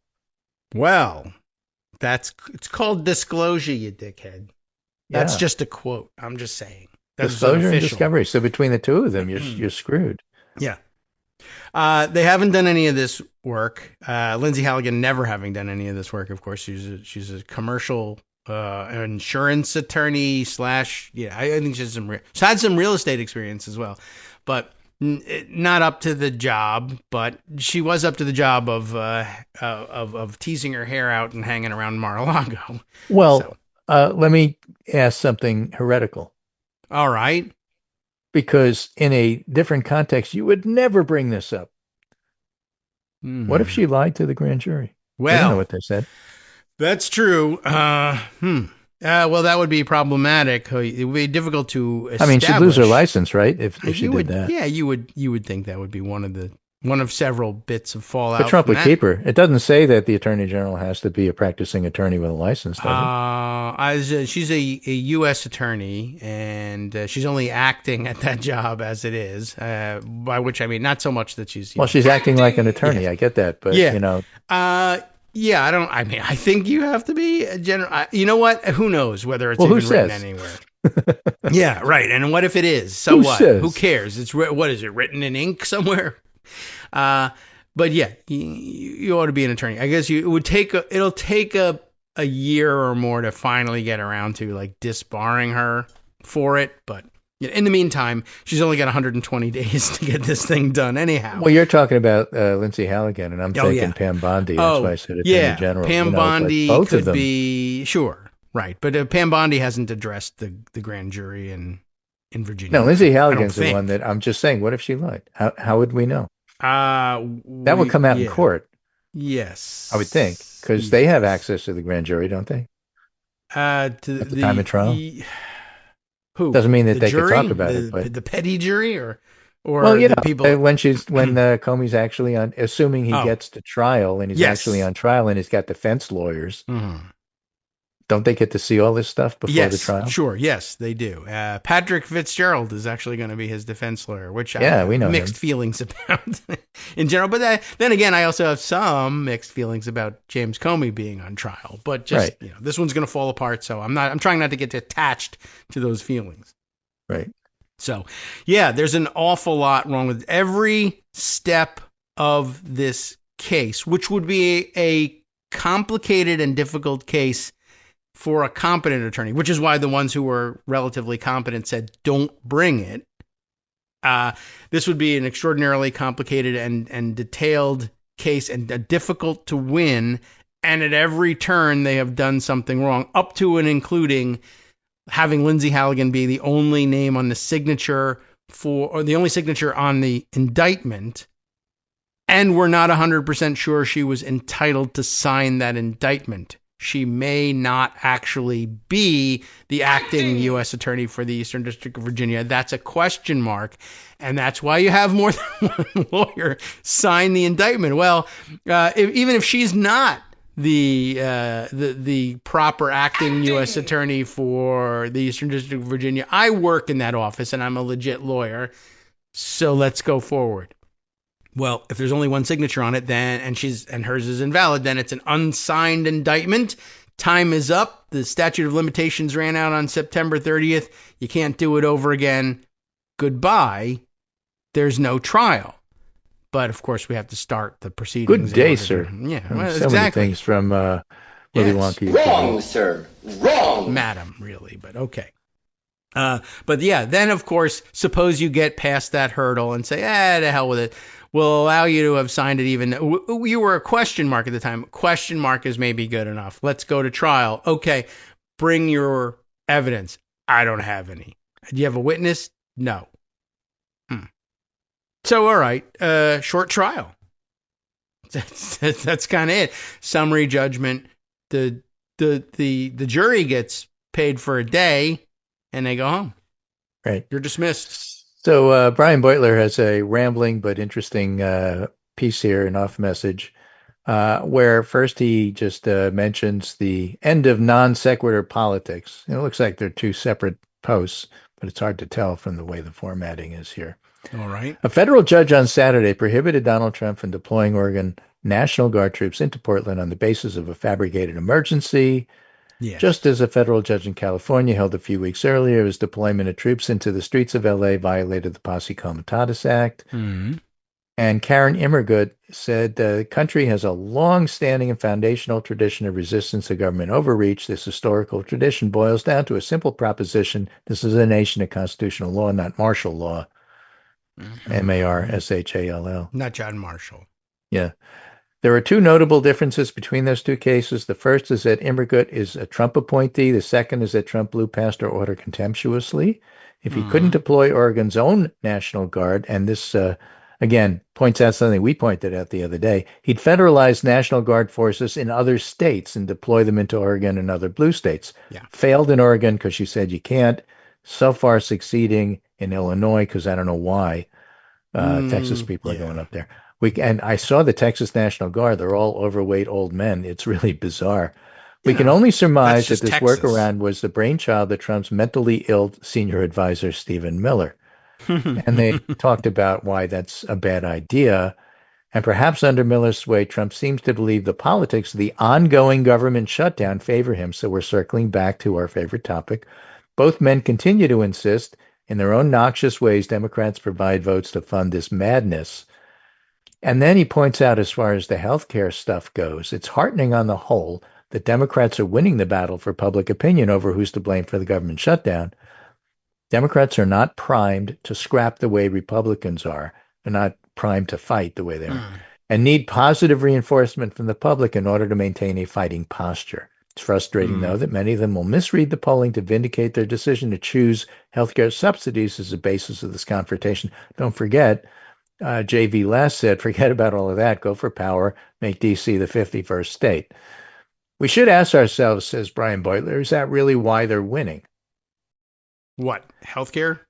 Well, it's called disclosure, you dickhead. That's just a quote. I'm just saying. That's disclosure and discovery. So between the two of them, you're screwed. Yeah. They haven't done any of this work. Lindsay Halligan never having done any of this work. Of course, she's a commercial insurance attorney / I think she's had some real estate experience as well, but not up to the job. But she was up to the job of teasing her hair out and hanging around Mar-a-Lago. Well, let me ask something heretical. All right. Because in a different context, you would never bring this up. What if she lied to the grand jury? Well, I don't know what they said. That's true. Well, that would be problematic. It would be difficult to establish. I mean, she'd lose her license, right? If she did that. Yeah, you would think that would be one of several bits of fallout. But Trump would keep her. It doesn't say that the attorney general has to be a practicing attorney with a license, does it? She's a U.S. attorney, and she's only acting at that job as it is. By which I mean not so much that she's. She's acting like an attorney. Yeah. I get that, but Yeah, I think you have to be a general. You know what? Who knows whether it's even written anywhere? Yeah, right. And what if it is? So what? Who cares? What is it? Written in ink somewhere? But yeah, you ought to be an attorney. I guess it'll take a year or more to finally get around to like disbarring her for it. But in the meantime, she's only got 120 days to get this thing done anyhow. Well, you're talking about Lindsay Halligan, and I'm thinking Pam Bondi. That's why I said Attorney General. Pam Bondi could be, sure, right. But Pam Bondi hasn't addressed the grand jury in Virginia. No, Lindsay Halligan's the one that I'm just saying, what if she lied? How would we know? That would come out in court. Yes. I would think, because they have access to the grand jury, don't they? At the time of trial? Who? Doesn't mean that they could talk about it. But the petty jury or the people. When Comey's actually on, assuming he gets to trial and he's actually on trial and he's got defense lawyers, don't they get to see all this stuff before the trial? Sure. Yes, they do. Patrick Fitzgerald is actually going to be his defense lawyer, which I have mixed feelings about in general. But then again, I also have some mixed feelings about James Comey being on trial. But just this one's going to fall apart, so I'm trying not to get attached to those feelings. Right. So, yeah, there's an awful lot wrong with every step of this case, which would be a complicated and difficult case for a competent attorney, which is why the ones who were relatively competent said, don't bring it. This would be an extraordinarily complicated and detailed case and difficult to win. And at every turn, they have done something wrong, up to and including having Lindsay Halligan be the only name on the signature or the only signature on the indictment. And we're not 100% sure she was entitled to sign that indictment. She may not actually be the acting U.S. attorney for the Eastern District of Virginia. That's a question mark. And that's why you have more than one lawyer sign the indictment. Well, even if she's not the proper acting U.S. attorney for the Eastern District of Virginia, I work in that office and I'm a legit lawyer. So let's go forward. Well, if there's only one signature on it, then and hers is invalid, then it's an unsigned indictment. Time is up. The statute of limitations ran out on September 30th. You can't do it over again. Goodbye. There's no trial. But of course, we have to start the proceedings. Good day, sir. Yeah, well, so many things from Willy Wonka. Wrong, sir. Wrong. Madam, really, but okay. But yeah, then of course, suppose you get past that hurdle and say, to hell with it. We'll allow you to have signed it even. You were a question mark at the time. Question mark is maybe good enough. Let's go to trial. Okay, bring your evidence. I don't have any. Do you have a witness? No. So, all right, short trial. That's kind of it. Summary judgment. The jury gets paid for a day, and they go home. Right. You're dismissed. So Brian Beutler has a rambling but interesting piece here, an off message where first he just mentions the end of non sequitur politics. It looks like they're two separate posts, but it's hard to tell from the way the formatting is here. All right. A federal judge on Saturday prohibited Donald Trump from deploying Oregon National Guard troops into Portland on the basis of a fabricated emergency. Yes. Just as a federal judge in California held a few weeks earlier, his deployment of troops into the streets of L.A. violated the Posse Comitatus Act. Mm-hmm. And Karen Immergut said the country has a long-standing and foundational tradition of resistance to government overreach. This historical tradition boils down to a simple proposition. This is a nation of constitutional law, not martial law. Mm-hmm. M-A-R-S-H-A-L-L. Not John Marshall. Yeah. There are two notable differences between those two cases. The first is that Immergut is a Trump appointee. The second is that Trump blew past her order contemptuously. If he couldn't deploy Oregon's own National Guard, and this, again, points out something we pointed out the other day, he'd federalize National Guard forces in other states and deploy them into Oregon and other blue states. Yeah. Failed in Oregon because she said you can't. So far succeeding in Illinois because I don't know why. Texas people are going up there. And I saw the Texas National Guard. They're all overweight old men. It's really bizarre. We can only surmise that this workaround was the brainchild of Trump's mentally ill senior advisor, Stephen Miller. And they talked about why that's a bad idea. And perhaps under Miller's sway, Trump seems to believe the politics of the ongoing government shutdown favor him. So we're circling back to our favorite topic. Both men continue to insist, in their own noxious ways, Democrats provide votes to fund this madness. And then he points out, as far as the healthcare stuff goes, it's heartening on the whole that Democrats are winning the battle for public opinion over who's to blame for the government shutdown. Democrats are not primed to scrap the way Republicans are. They're not primed to fight the way they are, and need positive reinforcement from the public in order to maintain a fighting posture. It's frustrating, though, that many of them will misread the polling to vindicate their decision to choose healthcare subsidies as the basis of this confrontation. Don't forget, J.V. Last said, forget about all of that, go for power, make D.C. the 51st state. We should ask ourselves, says Brian Beutler, is that really why they're winning? What, healthcare?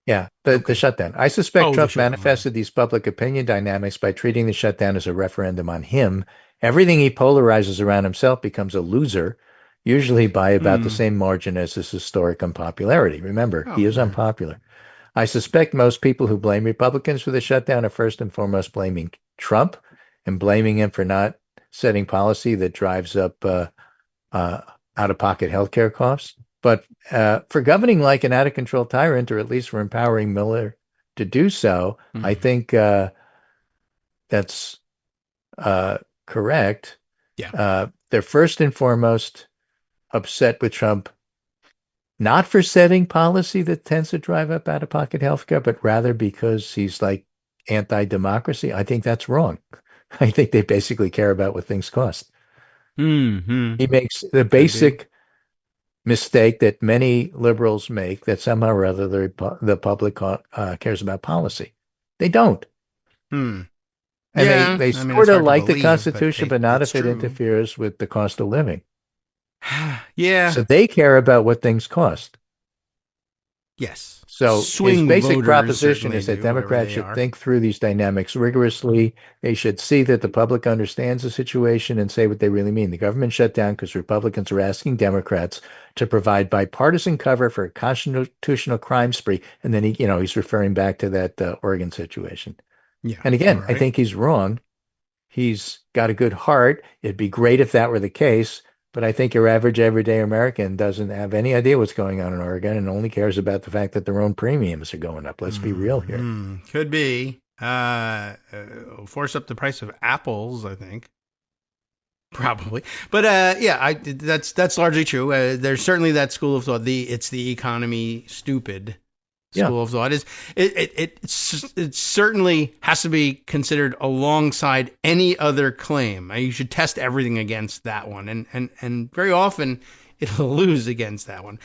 Yeah, the shutdown. I suspect Trump manifested these public opinion dynamics by treating the shutdown as a referendum on him. Everything he polarizes around himself becomes a loser, usually by about the same margin as his historic unpopularity. Remember, he is unpopular. I suspect most people who blame Republicans for the shutdown are first and foremost blaming Trump and blaming him for not setting policy that drives up out-of-pocket healthcare costs. But for governing like an out-of-control tyrant, or at least for empowering Miller to do so, I think that's correct. Yeah. They're first and foremost upset with Trump, not for setting policy that tends to drive up out-of-pocket healthcare, but rather because he's like anti-democracy. I think that's wrong. I think they basically care about what things cost. Mm-hmm. He makes the basic mistake that many liberals make, that somehow or other the public cares about policy. They don't. And they sort of like the Constitution, but not if it interferes with the cost of living. Yeah. So they care about what things cost. Yes. So his basic proposition is that Democrats should think through these dynamics rigorously. They should see that the public understands the situation and say what they really mean. The government shut down because Republicans are asking Democrats to provide bipartisan cover for a constitutional crime spree. And then he's referring back to that Oregon situation. Yeah. And again, I think he's wrong. He's got a good heart. It'd be great if that were the case. But I think your average everyday American doesn't have any idea what's going on in Oregon and only cares about the fact that their own premiums are going up. Let's be real here. Could be. Force up the price of apples, I think. Probably. But that's largely true. There's certainly that school of thought. It's the economy stupid school of thought. It certainly has to be considered alongside any other claim. You should test everything against that one, and very often it'll lose against that one.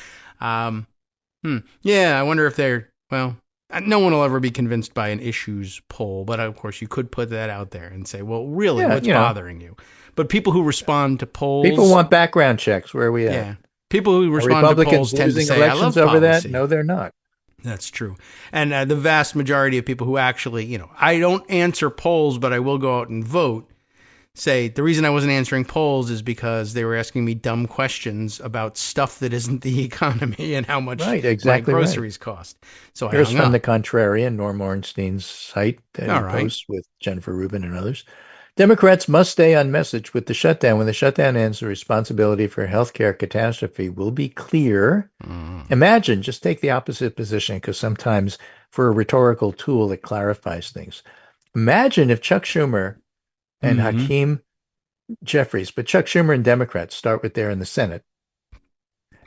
Yeah, I wonder if no one will ever be convinced by an issues poll, but of course you could put that out there and say, well, really, what's bothering you? But people who respond to polls, people want background checks. Where are we at? Yeah, people who respond to polls tend to say, I love policy. Over that? No, they're not. That's true. And the vast majority of people who actually, I don't answer polls, but I will go out and vote, say the reason I wasn't answering polls is because they were asking me dumb questions about stuff that isn't the economy and how much my groceries cost. So here's I hung from up. The Contrarian, Norm Ornstein's site that he posts with Jennifer Rubin and others. Democrats must stay on message with the shutdown. When the shutdown ends, the responsibility for healthcare catastrophe will be clear. Imagine, just take the opposite position, because sometimes for a rhetorical tool, it clarifies things. Imagine if Chuck Schumer and Hakeem Jeffries, but Chuck Schumer and Democrats start with there in the Senate.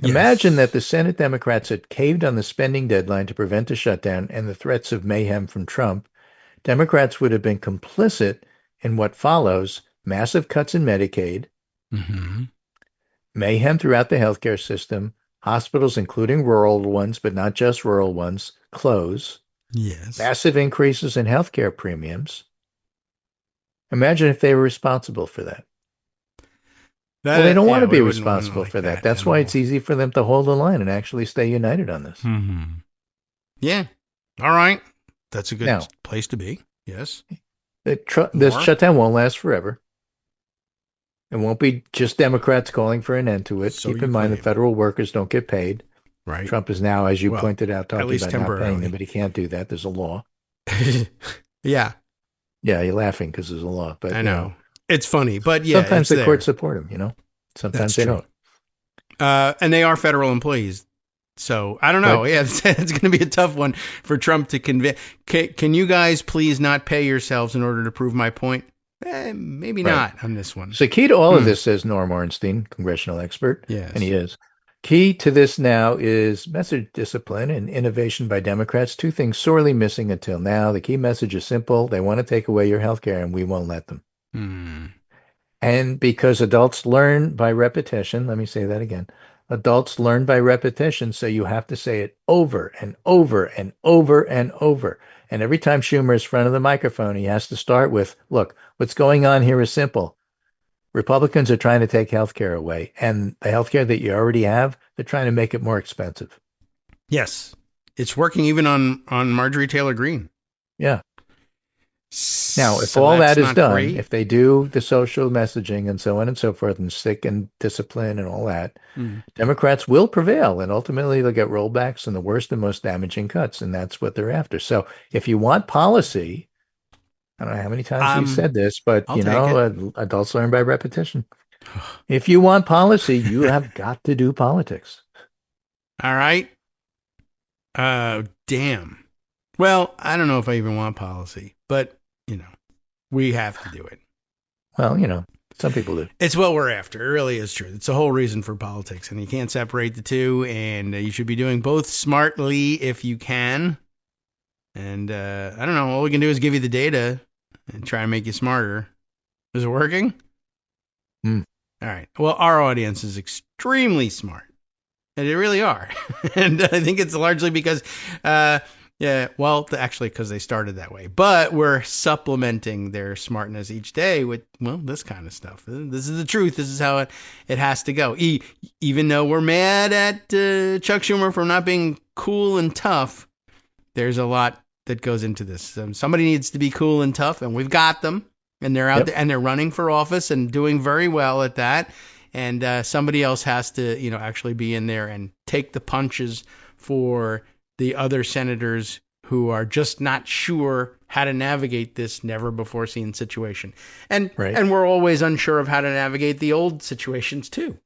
Imagine that the Senate Democrats had caved on the spending deadline to prevent a shutdown and the threats of mayhem from Trump. Democrats would have been complicit in what follows: massive cuts in Medicaid, mayhem throughout the healthcare system, hospitals, including rural ones, but not just rural ones, close, massive increases in healthcare premiums. Imagine if they were responsible for that. Well, they don't want to be responsible for that. That's why it's easy for them to hold the line and actually stay united on this. Yeah. All right. That's a good place to be. Yes. This shutdown won't last forever. It won't be just Democrats calling for an end to it. Keep in mind, the federal workers don't get paid. Right. Trump is now, as you pointed out, talking about not paying them, but he can't do that. There's a law. Yeah. Yeah, you're laughing because there's a law. But I know. It's funny, but yeah. Sometimes the courts support him, Sometimes they don't. And they are federal employees. So, I don't know. Right. Yeah, it's going to be a tough one for Trump to convince. Can you guys please not pay yourselves in order to prove my point? Maybe not on this one. So key to all of this, says Norm Ornstein, congressional expert, and he is. Key to this now is message discipline and innovation by Democrats, two things sorely missing until now. The key message is simple. They want to take away your health care, and we won't let them. And because adults learn by repetition, let me say that again. Adults learn by repetition, so you have to say it over and over and over and over. And every time Schumer is in front of the microphone, he has to start with, look, what's going on here is simple. Republicans are trying to take health care away, and the health care that you already have, they're trying to make it more expensive. Yes. It's working even on Marjorie Taylor Greene. Yeah. Now, if all that is done, if they do the social messaging and so on and so forth, and stick and discipline and all that, Democrats will prevail, and ultimately they'll get rollbacks and the worst and most damaging cuts, and that's what they're after. So if you want policy, I don't know how many times you said this, but, adults learn by repetition. If you want policy, you have got to do politics. All right. Damn. Well, I don't know if I even want policy, but we have to do it. Well, some people do. It's what we're after. It really is true. It's the whole reason for politics, and you can't separate the two, and you should be doing both smartly if you can. And I don't know. All we can do is give you the data and try and make you smarter. Is it working? All right. Well, our audience is extremely smart, and they really are. And I think it's largely because... actually, because they started that way. But we're supplementing their smartness each day with, this kind of stuff. This is the truth. This is how it has to go. Even though we're mad at Chuck Schumer for not being cool and tough, there's a lot that goes into this. Somebody needs to be cool and tough, and we've got them. And they're out there, and they're running for office and doing very well at that. And somebody else has to, actually be in there and take the punches for the other senators who are just not sure how to navigate this never before seen situation. And we're always unsure of how to navigate the old situations too.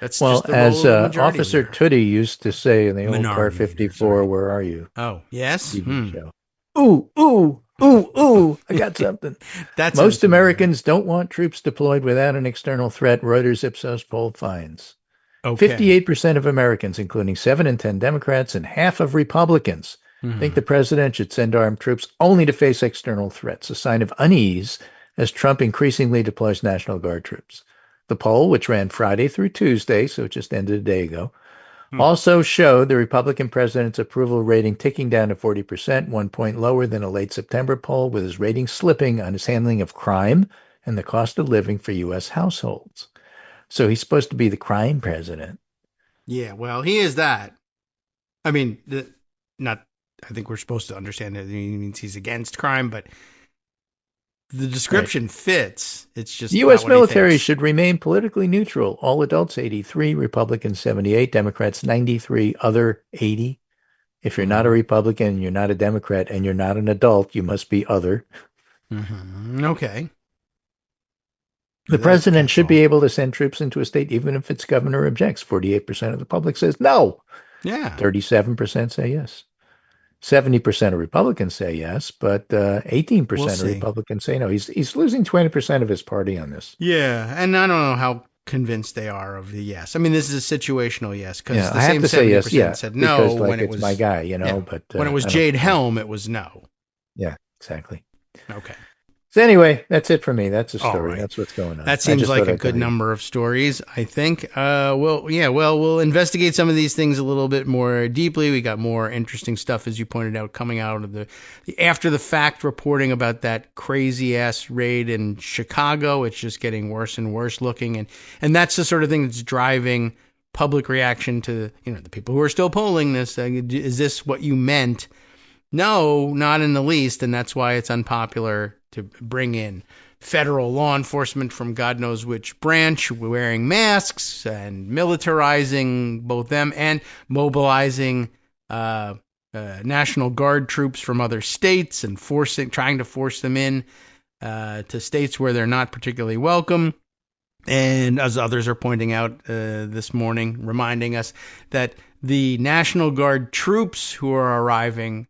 That's just the as role of the Officer Tootie used to say in the old Car 54, where are you? Oh, yes. Show. Ooh, I got something. Most Americans don't want troops deployed without an external threat, Reuters Ipsos poll finds. 58% of Americans, including 7 in 10 Democrats and half of Republicans, think the president should send armed troops only to face external threats, a sign of unease as Trump increasingly deploys National Guard troops. The poll, which ran Friday through Tuesday, so it just ended a day ago, also showed the Republican president's approval rating ticking down to 40%, 1 point lower than a late September poll, with his rating slipping on his handling of crime and the cost of living for U.S. households. So he's supposed to be the crime president. Yeah, well, he is that. I mean, I think we're supposed to understand that he means he's against crime, but the description fits. It's just the U.S. not what he military thinks. should remain politically neutral. All adults 83, Republicans 78, Democrats 93, other 80. If you're not a Republican, you're not a Democrat, and you're not an adult, you must be other. Okay. The president should be able to send troops into a state even if its governor objects. 48% of the public says no. Yeah. 37% say yes. 70% of Republicans say yes, but 18% of Republicans say no. He's losing 20% of his party on this. Yeah, and I don't know how convinced they are of the yes. I mean, this is a situational yes, because the I same have to say 70% yes, said no because, when it it's was my guy, but when it was Jade Helm, it was no. Yeah, exactly. Okay. So anyway, that's it for me. That's the story. Right. That's what's going on. That seems like a good number of stories, I think. We'll investigate some of these things a little bit more deeply. We got more interesting stuff, as you pointed out, coming out of the after the fact reporting about that crazy ass raid in Chicago. It's just getting worse and worse looking, and that's the sort of thing that's driving public reaction to the people who are still polling this. Is this what you meant? No, not in the least, and that's why it's unpopular to bring in federal law enforcement from God knows which branch, wearing masks and militarizing both them and mobilizing National Guard troops from other states and trying to force them in to states where they're not particularly welcome. And as others are pointing out this morning, reminding us that the National Guard troops who are arriving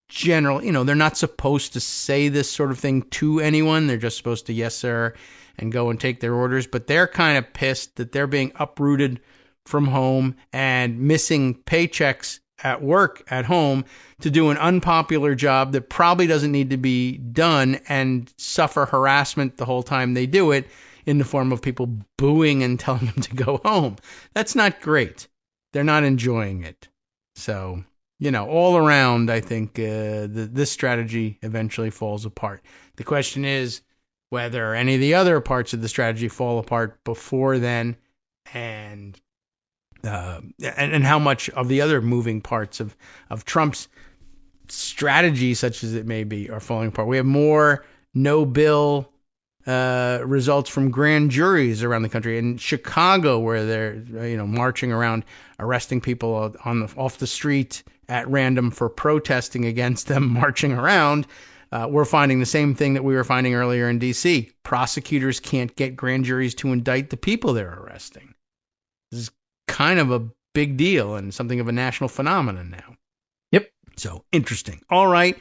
generally, they're not supposed to say this sort of thing to anyone. They're just supposed to, yes, sir, and go and take their orders. But they're kind of pissed that they're being uprooted from home and missing paychecks at work at home to do an unpopular job that probably doesn't need to be done and suffer harassment the whole time they do it in the form of people booing and telling them to go home. That's not great. They're not enjoying it. So, all around, I think this strategy eventually falls apart. The question is whether any of the other parts of the strategy fall apart before then, and how much of the other moving parts of Trump's strategy, such as it may be, are falling apart. We have more no-bill results from grand juries around the country. In Chicago, where they're marching around, arresting people off the street at random for protesting against them marching around, we're finding the same thing that we were finding earlier in D.C. Prosecutors can't get grand juries to indict the people they're arresting. This is kind of a big deal and something of a national phenomenon now. Yep. So interesting. All right.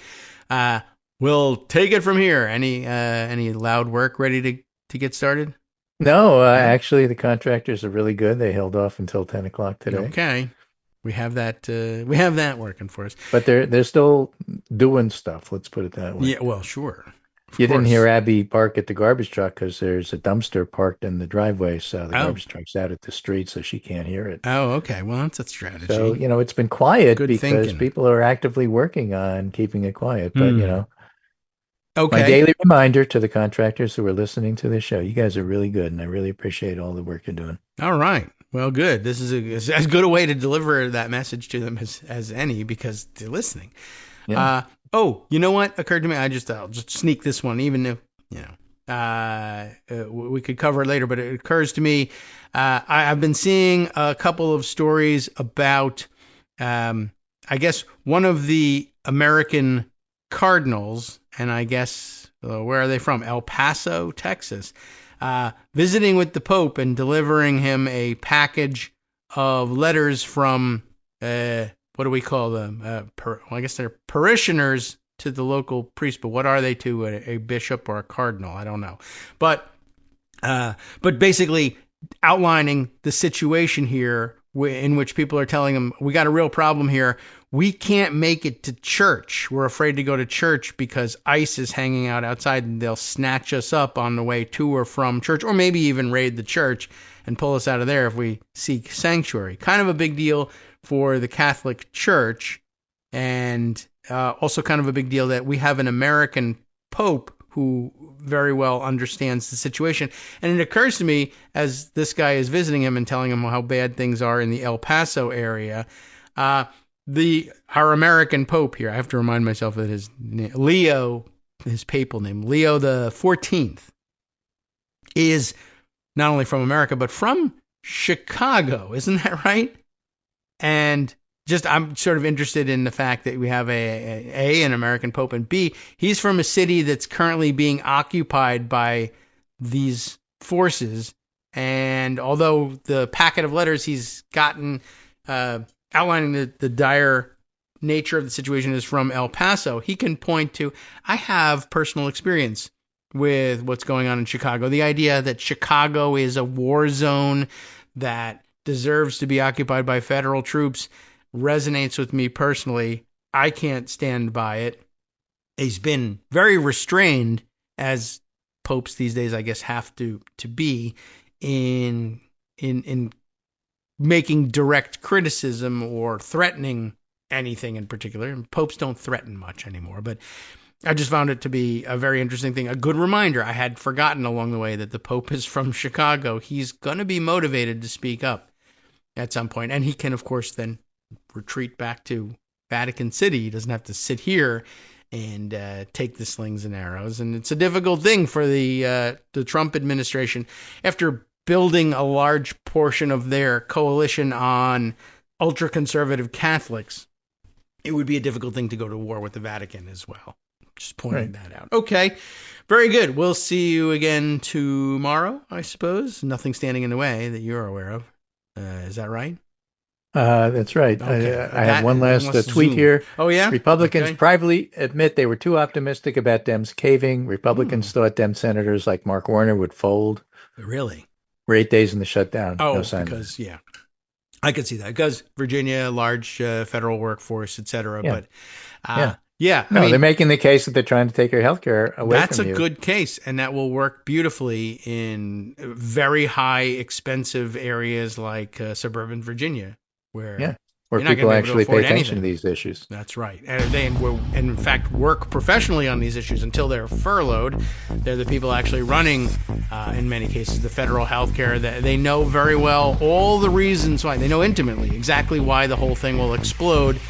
We'll take it from here. Any loud work ready to get started? No, actually, the contractors are really good. They held off until 10 o'clock today. Okay. We have that working for us. But they're still doing stuff. Let's put it that way. Yeah, well, sure. You didn't hear Abby bark at the garbage truck because there's a dumpster parked in the driveway, so the garbage truck's out at the street, so she can't hear it. Oh, okay. Well, that's a strategy. So, it's been quiet Good because thinking. people are actively working on keeping it quiet. But, okay. My daily reminder to the contractors who are listening to this show, you guys are really good, and I really appreciate all the work you're doing. All right. Well, good. This is as good a way to deliver that message to them as any, because they're listening. Yeah. You know what occurred to me? I'll just sneak this one, even if, we could cover it later, but it occurs to me, I've been seeing a couple of stories about, I guess, one of the American Cardinals, and I guess, where are they from? El Paso, Texas, visiting with the Pope and delivering him a package of letters from, what do we call them? I guess they're parishioners to the local priest, but what are they to a bishop or a cardinal? I don't know. But basically outlining the situation here in which people are telling them, we got a real problem here. We can't make it to church. We're afraid to go to church because ICE is hanging out outside and they'll snatch us up on the way to or from church, or maybe even raid the church and pull us out of there if we seek sanctuary. Kind of a big deal for the Catholic Church, and also kind of a big deal that we have an American Pope who very well understands the situation. And it occurs to me, as this guy is visiting him and telling him how bad things are in the El Paso area, our American Pope here, I have to remind myself that his name, Leo his papal name, Leo the 14th, is not only from America, but from Chicago. Isn't that right? And just I'm sort of interested in the fact that we have an American Pope, and B, he's from a city that's currently being occupied by these forces. And although the packet of letters he's gotten outlining the dire nature of the situation is from El Paso, he can point to, I have personal experience with what's going on in Chicago. The idea that Chicago is a war zone that deserves to be occupied by federal troops resonates with me personally. I can't stand by it. He's been very restrained, as popes these days, I guess, have to be in making direct criticism or threatening anything in particular. And popes don't threaten much anymore, but I just found it to be a very interesting thing. A good reminder. I had forgotten along the way that the Pope is from Chicago. He's going to be motivated to speak up at some point. And he can, of course, then retreat back to Vatican City. He doesn't have to sit here and take the slings and arrows. And it's a difficult thing for the Trump administration. After building a large portion of their coalition on ultra-conservative Catholics, it would be a difficult thing to go to war with the Vatican as well. Just pointing that out. Okay, very good. We'll see you again tomorrow, I suppose. Nothing standing in the way that you're aware of. Is that right? That's right. Okay. I have one last tweet here. Oh, yeah? Republicans privately admit they were too optimistic about Dems caving. Republicans thought Dem senators like Mark Warner would fold. Really? We're 8 days in the shutdown. Oh, no sign because, yeah. I could see that. Because Virginia, large federal workforce, et cetera. Yeah. But, yeah. No, they're making the case that they're trying to take your health care away that's from you. That's a good case, and that will work beautifully in very high, expensive areas like suburban Virginia, where people actually pay attention to these issues. That's right. And they, in fact, work professionally on these issues until they're furloughed. They're the people actually running, in many cases, the federal health care. They know very well all the reasons why. They know intimately exactly why the whole thing will explode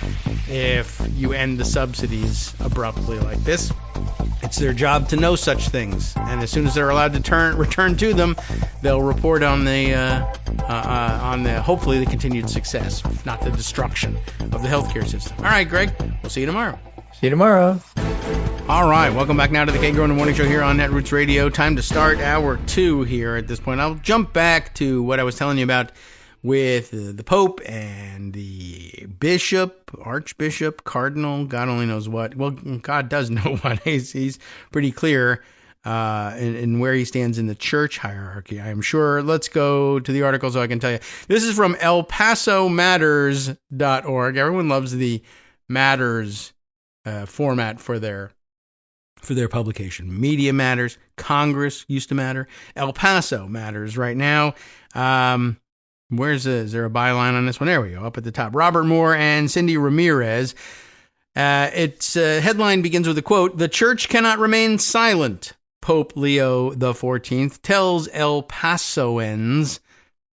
if you end the subsidies abruptly like this. It's their job to know such things, and as soon as they're allowed to return to them, they'll report on the hopefully the continued success, if not the destruction of the healthcare system. All right, Greg, we'll see you tomorrow. See you tomorrow. All right, welcome back now to the Kagro in the Morning Show here on Netroots Radio. Time to start hour 2 here at this point. I'll jump back to what I was telling you about with the Pope and the bishop, archbishop, cardinal, God only knows what. Well, God does know what. He's pretty clear in where he stands in the church hierarchy, I am sure. Let's go to the article so I can tell you. This is from elpasomatters.org. Everyone loves the Matters format for their publication. Media matters. Congress used to matter. El Paso matters right now. Is there a byline on this one? There we go, up at the top. Robert Moore and Cindy Ramirez. Its headline begins with a quote, "The church cannot remain silent," Pope Leo the 14th tells El Pasoans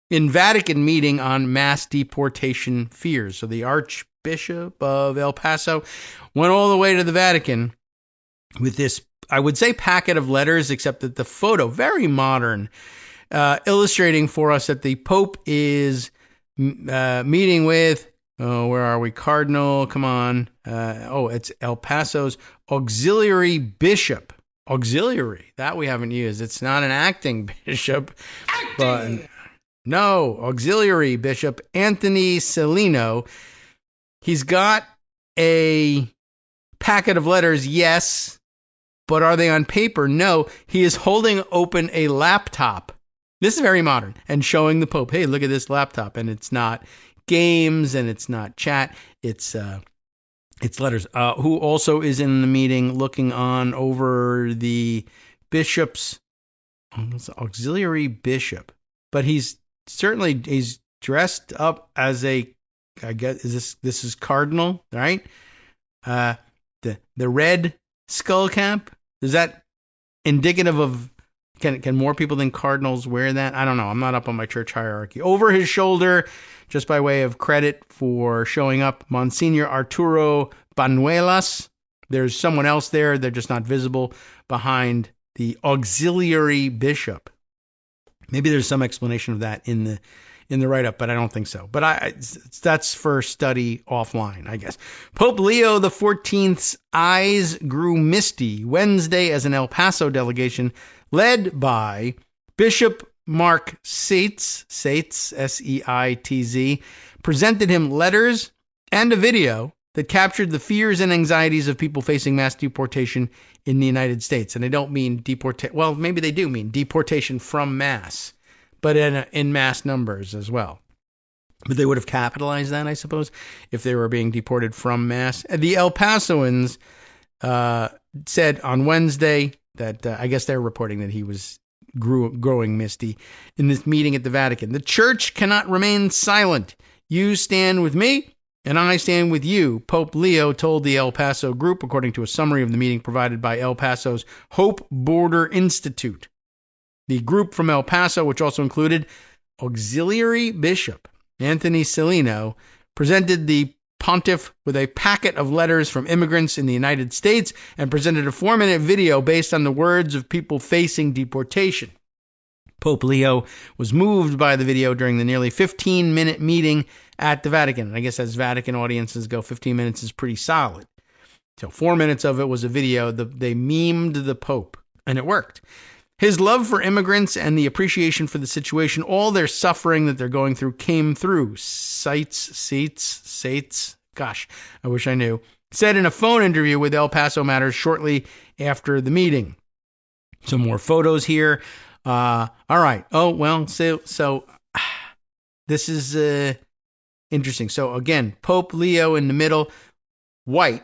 in Vatican meeting on mass deportation fears. So the Archbishop of El Paso went all the way to the Vatican with this, I would say, packet of letters, except that the photo, very modern, illustrating for us that the Pope is meeting with, where are we? Cardinal, come on. It's El Paso's auxiliary bishop. Auxiliary, that we haven't used. It's not an acting bishop. But no, auxiliary bishop Anthony Celino. He's got a packet of letters, yes, but are they on paper? No. He is holding open a laptop. This is very modern, and showing the Pope, hey, look at this laptop, and it's not games, and it's not chat, it's letters. Who also is in the meeting looking on over the bishop's auxiliary bishop, but he's dressed up as a, I guess, this is cardinal, right? The red skull cap, is that indicative of, can more people than cardinals wear that? I don't know. I'm not up on my church hierarchy. Over his shoulder, just by way of credit for showing up, Monsignor Arturo Banuelas, There's someone else there. They're just not visible behind the auxiliary bishop. Maybe there's some explanation of that in the write-up, but I don't think so. But that's for study offline, I guess. Pope Leo XIV's eyes grew misty Wednesday as an El Paso delegation led by Bishop Mark Seitz, S-E-I-T-Z, presented him letters and a video that captured the fears and anxieties of people facing mass deportation in the United States. And I don't mean well, maybe they do mean deportation from mass, but in mass numbers as well. But they would have capitalized that, I suppose, if they were being deported from mass. The El Pasoans said on Wednesday that I guess they're reporting that he was growing misty in this meeting at the Vatican. The church cannot remain silent. You stand with me, and I stand with you, Pope Leo told the El Paso group, according to a summary of the meeting provided by El Paso's Hope Border Institute. The group from El Paso, which also included Auxiliary Bishop Anthony Celino, presented the pontiff with a packet of letters from immigrants in the United States and presented a 4-minute video based on the words of people facing deportation. Pope Leo was moved by the video during the nearly 15-minute meeting at the Vatican. And I guess as Vatican audiences go, 15 minutes is pretty solid. So 4 minutes of it was a video. They memed the Pope, and it worked. His love for immigrants and the appreciation for the situation, all their suffering that they're going through, came through. Seitz, gosh, I wish I knew, said in a phone interview with El Paso Matters shortly after the meeting. Some more photos here. All right. Oh, well, so this is interesting. So again, Pope Leo in the middle, white.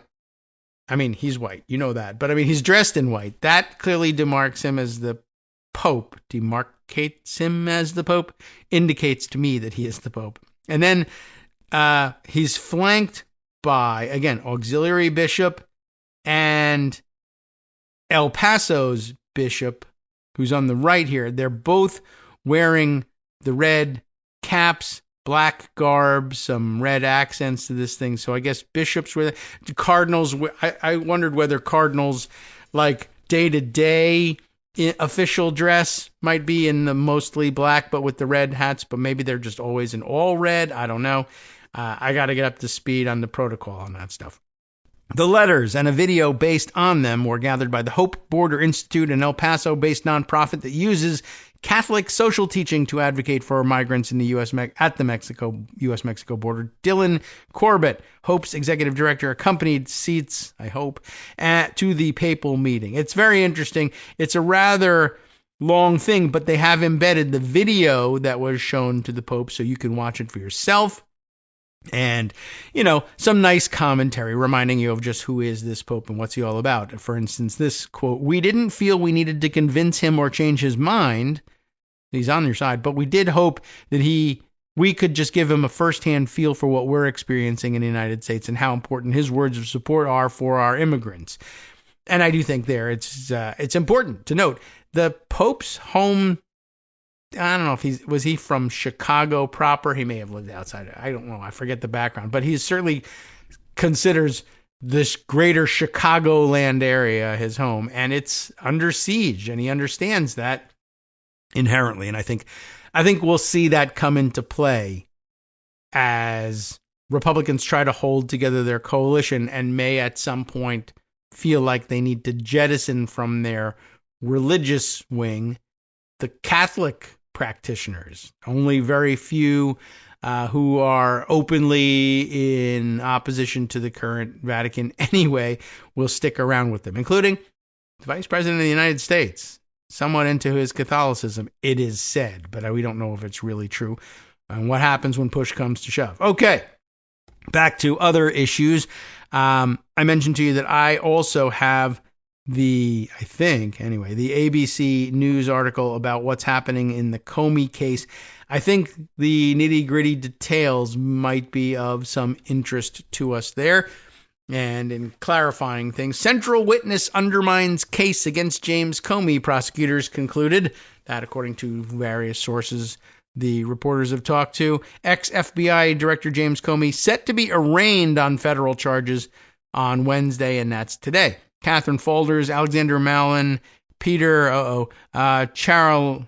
I mean, he's white. You know that. But I mean, he's dressed in white. That clearly demarcates him as the Pope, indicates to me that he is the Pope. And then he's flanked by, again, Auxiliary Bishop and El Paso's Bishop, who's on the right here. They're both wearing the red caps, black garb, some red accents to this thing. So I guess bishops were the cardinals. I wondered whether cardinals, like day-to-day official dress, might be in the mostly black, but with the red hats. But maybe they're just always in all red. I don't know. I got to get up to speed on the protocol on that stuff. The letters and a video based on them were gathered by the Hope Border Institute, an El Paso-based nonprofit that uses Catholic social teaching to advocate for migrants in the U.S. at the U.S.-Mexico border. Dylan Corbett, Hope's executive director, accompanied Seitz, I hope, to the papal meeting. It's very interesting. It's a rather long thing, but they have embedded the video that was shown to the Pope so you can watch it for yourself. And, some nice commentary reminding you of just who is this Pope and what's he all about. For instance, this quote, "We didn't feel we needed to convince him or change his mind. He's on your side, but we did hope that we could just give him a firsthand feel for what we're experiencing in the United States and how important his words of support are for our immigrants." And I do think it's important to note the Pope's home. I don't know if was he from Chicago proper? He may have lived outside. I don't know. I forget the background, but he certainly considers this greater Chicagoland area his home, and it's under siege, and he understands that inherently. And I think we'll see that come into play as Republicans try to hold together their coalition and may at some point feel like they need to jettison from their religious wing the Catholic practitioners. Only very few who are openly in opposition to the current Vatican anyway will stick around with them, including the Vice President of the United States, somewhat into his Catholicism, it is said, but we don't know if it's really true. And what happens when push comes to shove? Okay, back to other issues. I mentioned to you that I also have the ABC News article about what's happening in the Comey case. I think the nitty-gritty details might be of some interest to us there. And in clarifying things, central witness undermines case against James Comey, prosecutors concluded. That, according to various sources the reporters have talked to. Ex-FBI Director James Comey set to be arraigned on federal charges on Wednesday, and that's today. Catherine Folders, Alexander Malin, Peter Charalambous,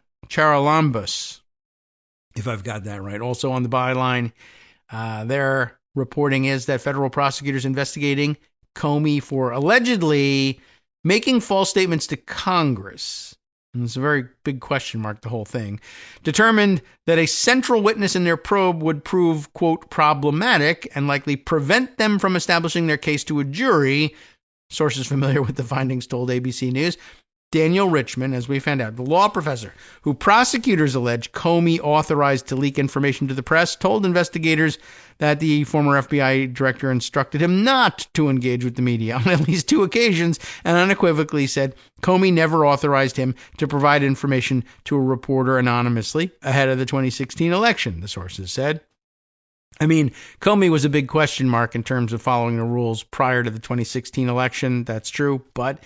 if I've got that right. Also on the byline, their reporting is that federal prosecutors investigating Comey for allegedly making false statements to Congress. And it's a very big question mark, the whole thing. Determined that a central witness in their probe would prove, quote, problematic and likely prevent them from establishing their case to a jury. Sources familiar with the findings told ABC News. Daniel Richman, as we found out, the law professor who prosecutors allege Comey authorized to leak information to the press, told investigators that the former FBI director instructed him not to engage with the media on at least 2 occasions, and unequivocally said Comey never authorized him to provide information to a reporter anonymously ahead of the 2016 election, the sources said. I mean, Comey was a big question mark in terms of following the rules prior to the 2016 election. That's true, but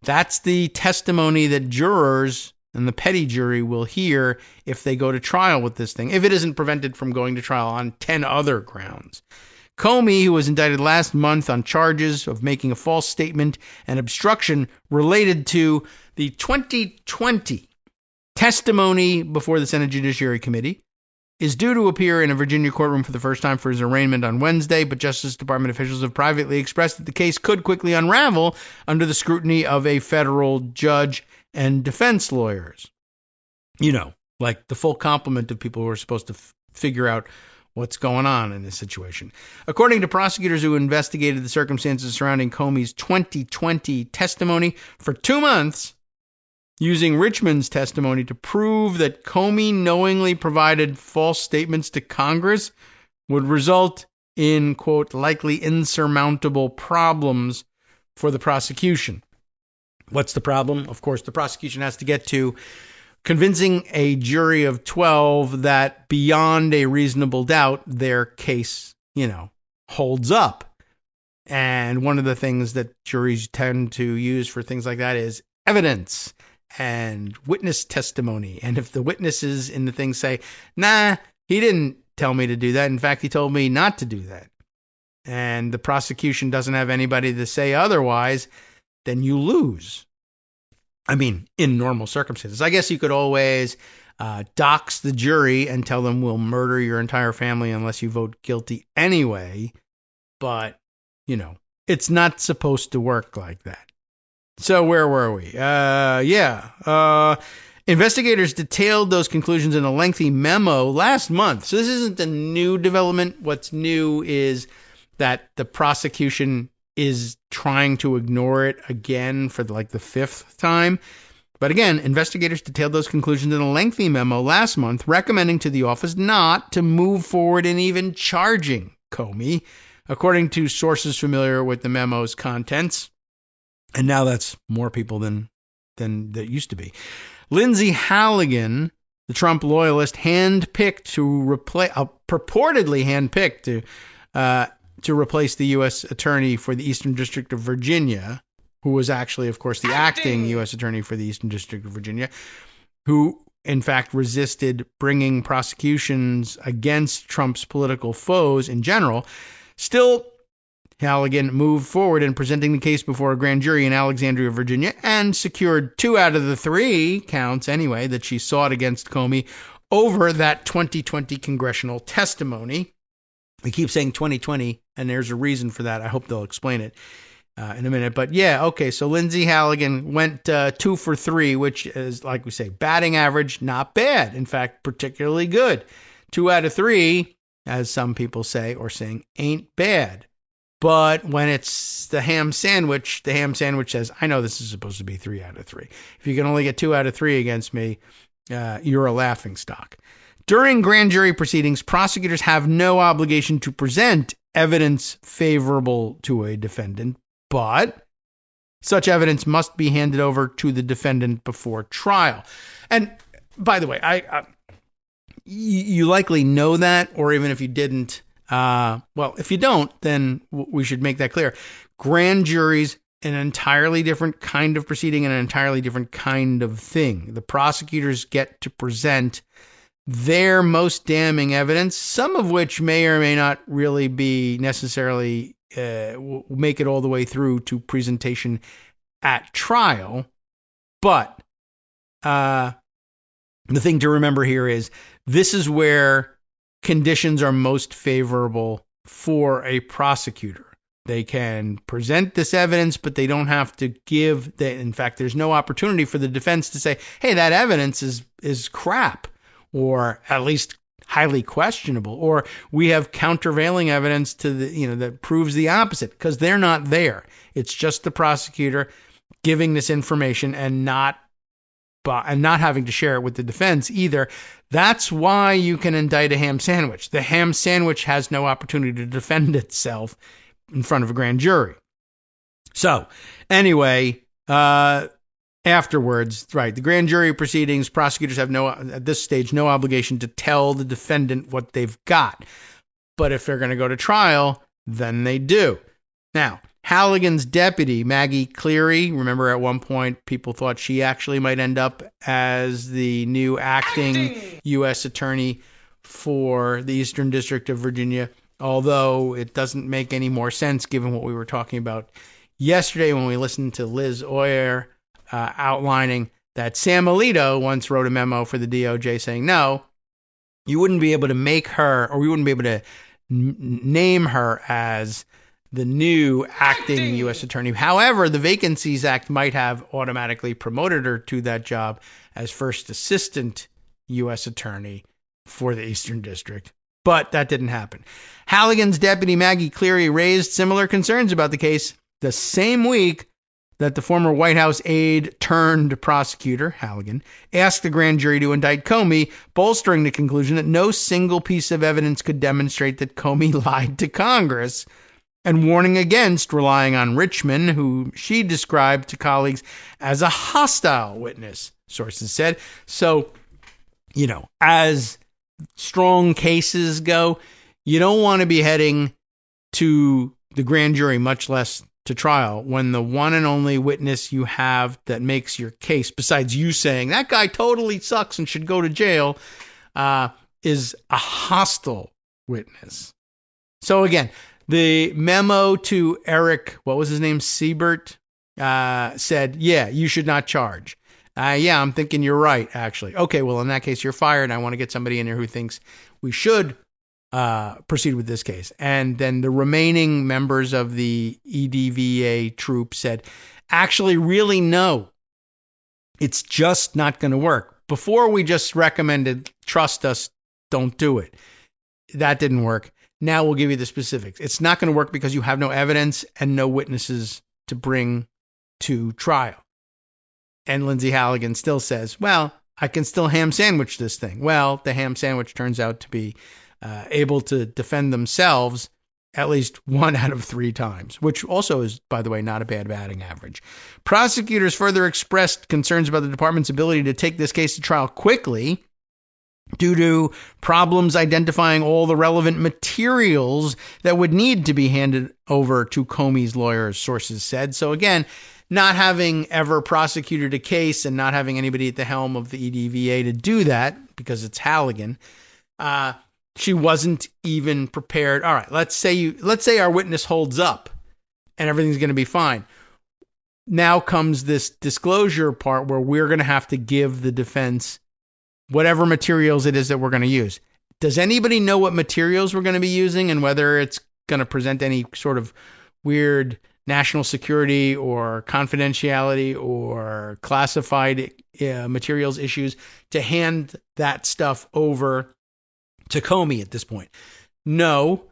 that's the testimony that jurors and the petty jury will hear if they go to trial with this thing, if it isn't prevented from going to trial on 10 other grounds. Comey, who was indicted last month on charges of making a false statement and obstruction related to the 2020 testimony before the Senate Judiciary Committee, is due to appear in a Virginia courtroom for the first time for his arraignment on Wednesday, but Justice Department officials have privately expressed that the case could quickly unravel under the scrutiny of a federal judge and defense lawyers. You know, like the full complement of people who are supposed to figure out what's going on in this situation. According to prosecutors who investigated the circumstances surrounding Comey's 2020 testimony for 2 months, using Richmond's testimony to prove that Comey knowingly provided false statements to Congress would result in, quote, likely insurmountable problems for the prosecution. What's the problem? Of course, the prosecution has to get to convincing a jury of 12 that beyond a reasonable doubt, their case, holds up. And one of the things that juries tend to use for things like that is evidence and witness testimony. And if the witnesses in the thing say, nah, he didn't tell me to do that. In fact, he told me not to do that. And the prosecution doesn't have anybody to say otherwise, then you lose. I mean, in normal circumstances. I guess you could always dox the jury and tell them we'll murder your entire family unless you vote guilty anyway. But, it's not supposed to work like that. So where were we? Investigators detailed those conclusions in a lengthy memo last month. So this isn't a new development. What's new is that the prosecution is trying to ignore it again for the 5th time. But again, investigators detailed those conclusions in a lengthy memo last month, recommending to the office not to move forward in even charging Comey, according to sources familiar with the memo's contents. And now that's more people than that used to be. Lindsay Halligan, the Trump loyalist, purportedly handpicked to replace the U.S. attorney for the Eastern District of Virginia, who was actually, of course, the acting U.S. attorney for the Eastern District of Virginia, who, in fact, resisted bringing prosecutions against Trump's political foes in general. Still, Halligan moved forward in presenting the case before a grand jury in Alexandria, Virginia, and secured 2 out of the 3 counts, anyway, that she sought against Comey over that 2020 congressional testimony. We keep saying 2020, and there's a reason for that. I hope they'll explain it in a minute. But yeah, okay, so Lindsay Halligan went 2 for 3, which is, like we say, batting average, not bad. In fact, particularly good. 2 out of 3, as some people say or sing, ain't bad. But when it's the ham sandwich says, I know this is supposed to be 3 out of 3. If you can only get 2 out of 3 against me, you're a laughingstock. During grand jury proceedings, prosecutors have no obligation to present evidence favorable to a defendant, but such evidence must be handed over to the defendant before trial. And by the way, you likely know that, or even if you didn't, if you don't, then we should make that clear. Grand juries, an entirely different kind of proceeding and an entirely different kind of thing. The prosecutors get to present their most damning evidence, some of which may or may not really be necessarily make it all the way through to presentation at trial. But the thing to remember here is this is where conditions are most favorable for a prosecutor. They can present this evidence, but they don't have to in fact, there's no opportunity for the defense to say, hey, that evidence is crap, or at least highly questionable, or we have countervailing evidence to that proves the opposite, because they're not there. It's just the prosecutor giving this information and not having to share it with the defense either. That's why you can indict a ham sandwich. The ham sandwich has no opportunity to defend itself in front of a grand jury. So anyway, afterwards, right, the grand jury proceedings, prosecutors have at this stage, no obligation to tell the defendant what they've got. But if they're going to go to trial, then they do. Now, Halligan's deputy, Maggie Cleary, remember at one point people thought she actually might end up as the new acting U.S. attorney for the Eastern District of Virginia, although it doesn't make any more sense given what we were talking about yesterday when we listened to Liz Oyer outlining that Sam Alito once wrote a memo for the DOJ saying, no, you wouldn't be able to make her, or we wouldn't be able to name her as the new acting U.S. attorney. However, the Vacancies Act might have automatically promoted her to that job as first assistant U.S. attorney for the Eastern District. But that didn't happen. Halligan's deputy, Maggie Cleary, raised similar concerns about the case the same week that the former White House aide turned prosecutor, Halligan, asked the grand jury to indict Comey, bolstering the conclusion that no single piece of evidence could demonstrate that Comey lied to Congress, and warning against relying on Richmond, who she described to colleagues as a hostile witness, sources said. So, as strong cases go, you don't want to be heading to the grand jury, much less to trial, when the one and only witness you have that makes your case, besides you saying that guy totally sucks and should go to jail, is a hostile witness. So again, the memo to Eric, what was his name, Siebert, said, yeah, you should not charge. Yeah, I'm thinking you're right, actually. Okay, well, in that case, you're fired. I want to get somebody in here who thinks we should proceed with this case. And then the remaining members of the EDVA troop said, actually, really, no, it's just not going to work. Before we just recommended, trust us, don't do it. That didn't work. Now we'll give you the specifics. It's not going to work because you have no evidence and no witnesses to bring to trial. And Lindsay Halligan still says, well, I can still ham sandwich this thing. Well, the ham sandwich turns out to be able to defend themselves at least 1 out of 3 times, which also is, by the way, not a bad batting average. Prosecutors further expressed concerns about the department's ability to take this case to trial quickly due to problems identifying all the relevant materials that would need to be handed over to Comey's lawyers, sources said. So again, not having ever prosecuted a case and not having anybody at the helm of the EDVA to do that, because it's Halligan, she wasn't even prepared. All right, let's say our witness holds up and everything's going to be fine. Now comes this disclosure part where we're going to have to give the defense whatever materials it is that we're going to use. Does anybody know what materials we're going to be using and whether it's going to present any sort of weird national security or confidentiality or classified materials issues to hand that stuff over to Comey at this point? No,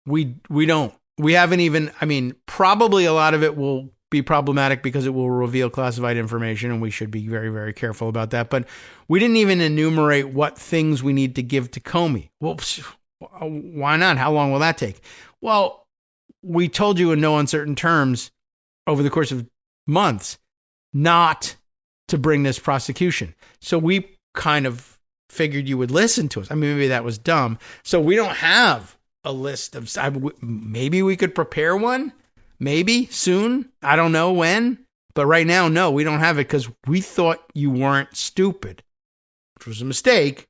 we don't. We haven't even, probably a lot of it will be problematic because it will reveal classified information, and we should be very, very careful about that. But we didn't even enumerate what things we need to give to Comey. Well, why not? How long will that take? Well, we told you in no uncertain terms over the course of months not to bring this prosecution. So we kind of figured you would listen to us. Maybe that was dumb. So we don't have a list of, maybe we could prepare one. Maybe soon. I don't know when. But right now, no, we don't have it because we thought you weren't stupid, which was a mistake.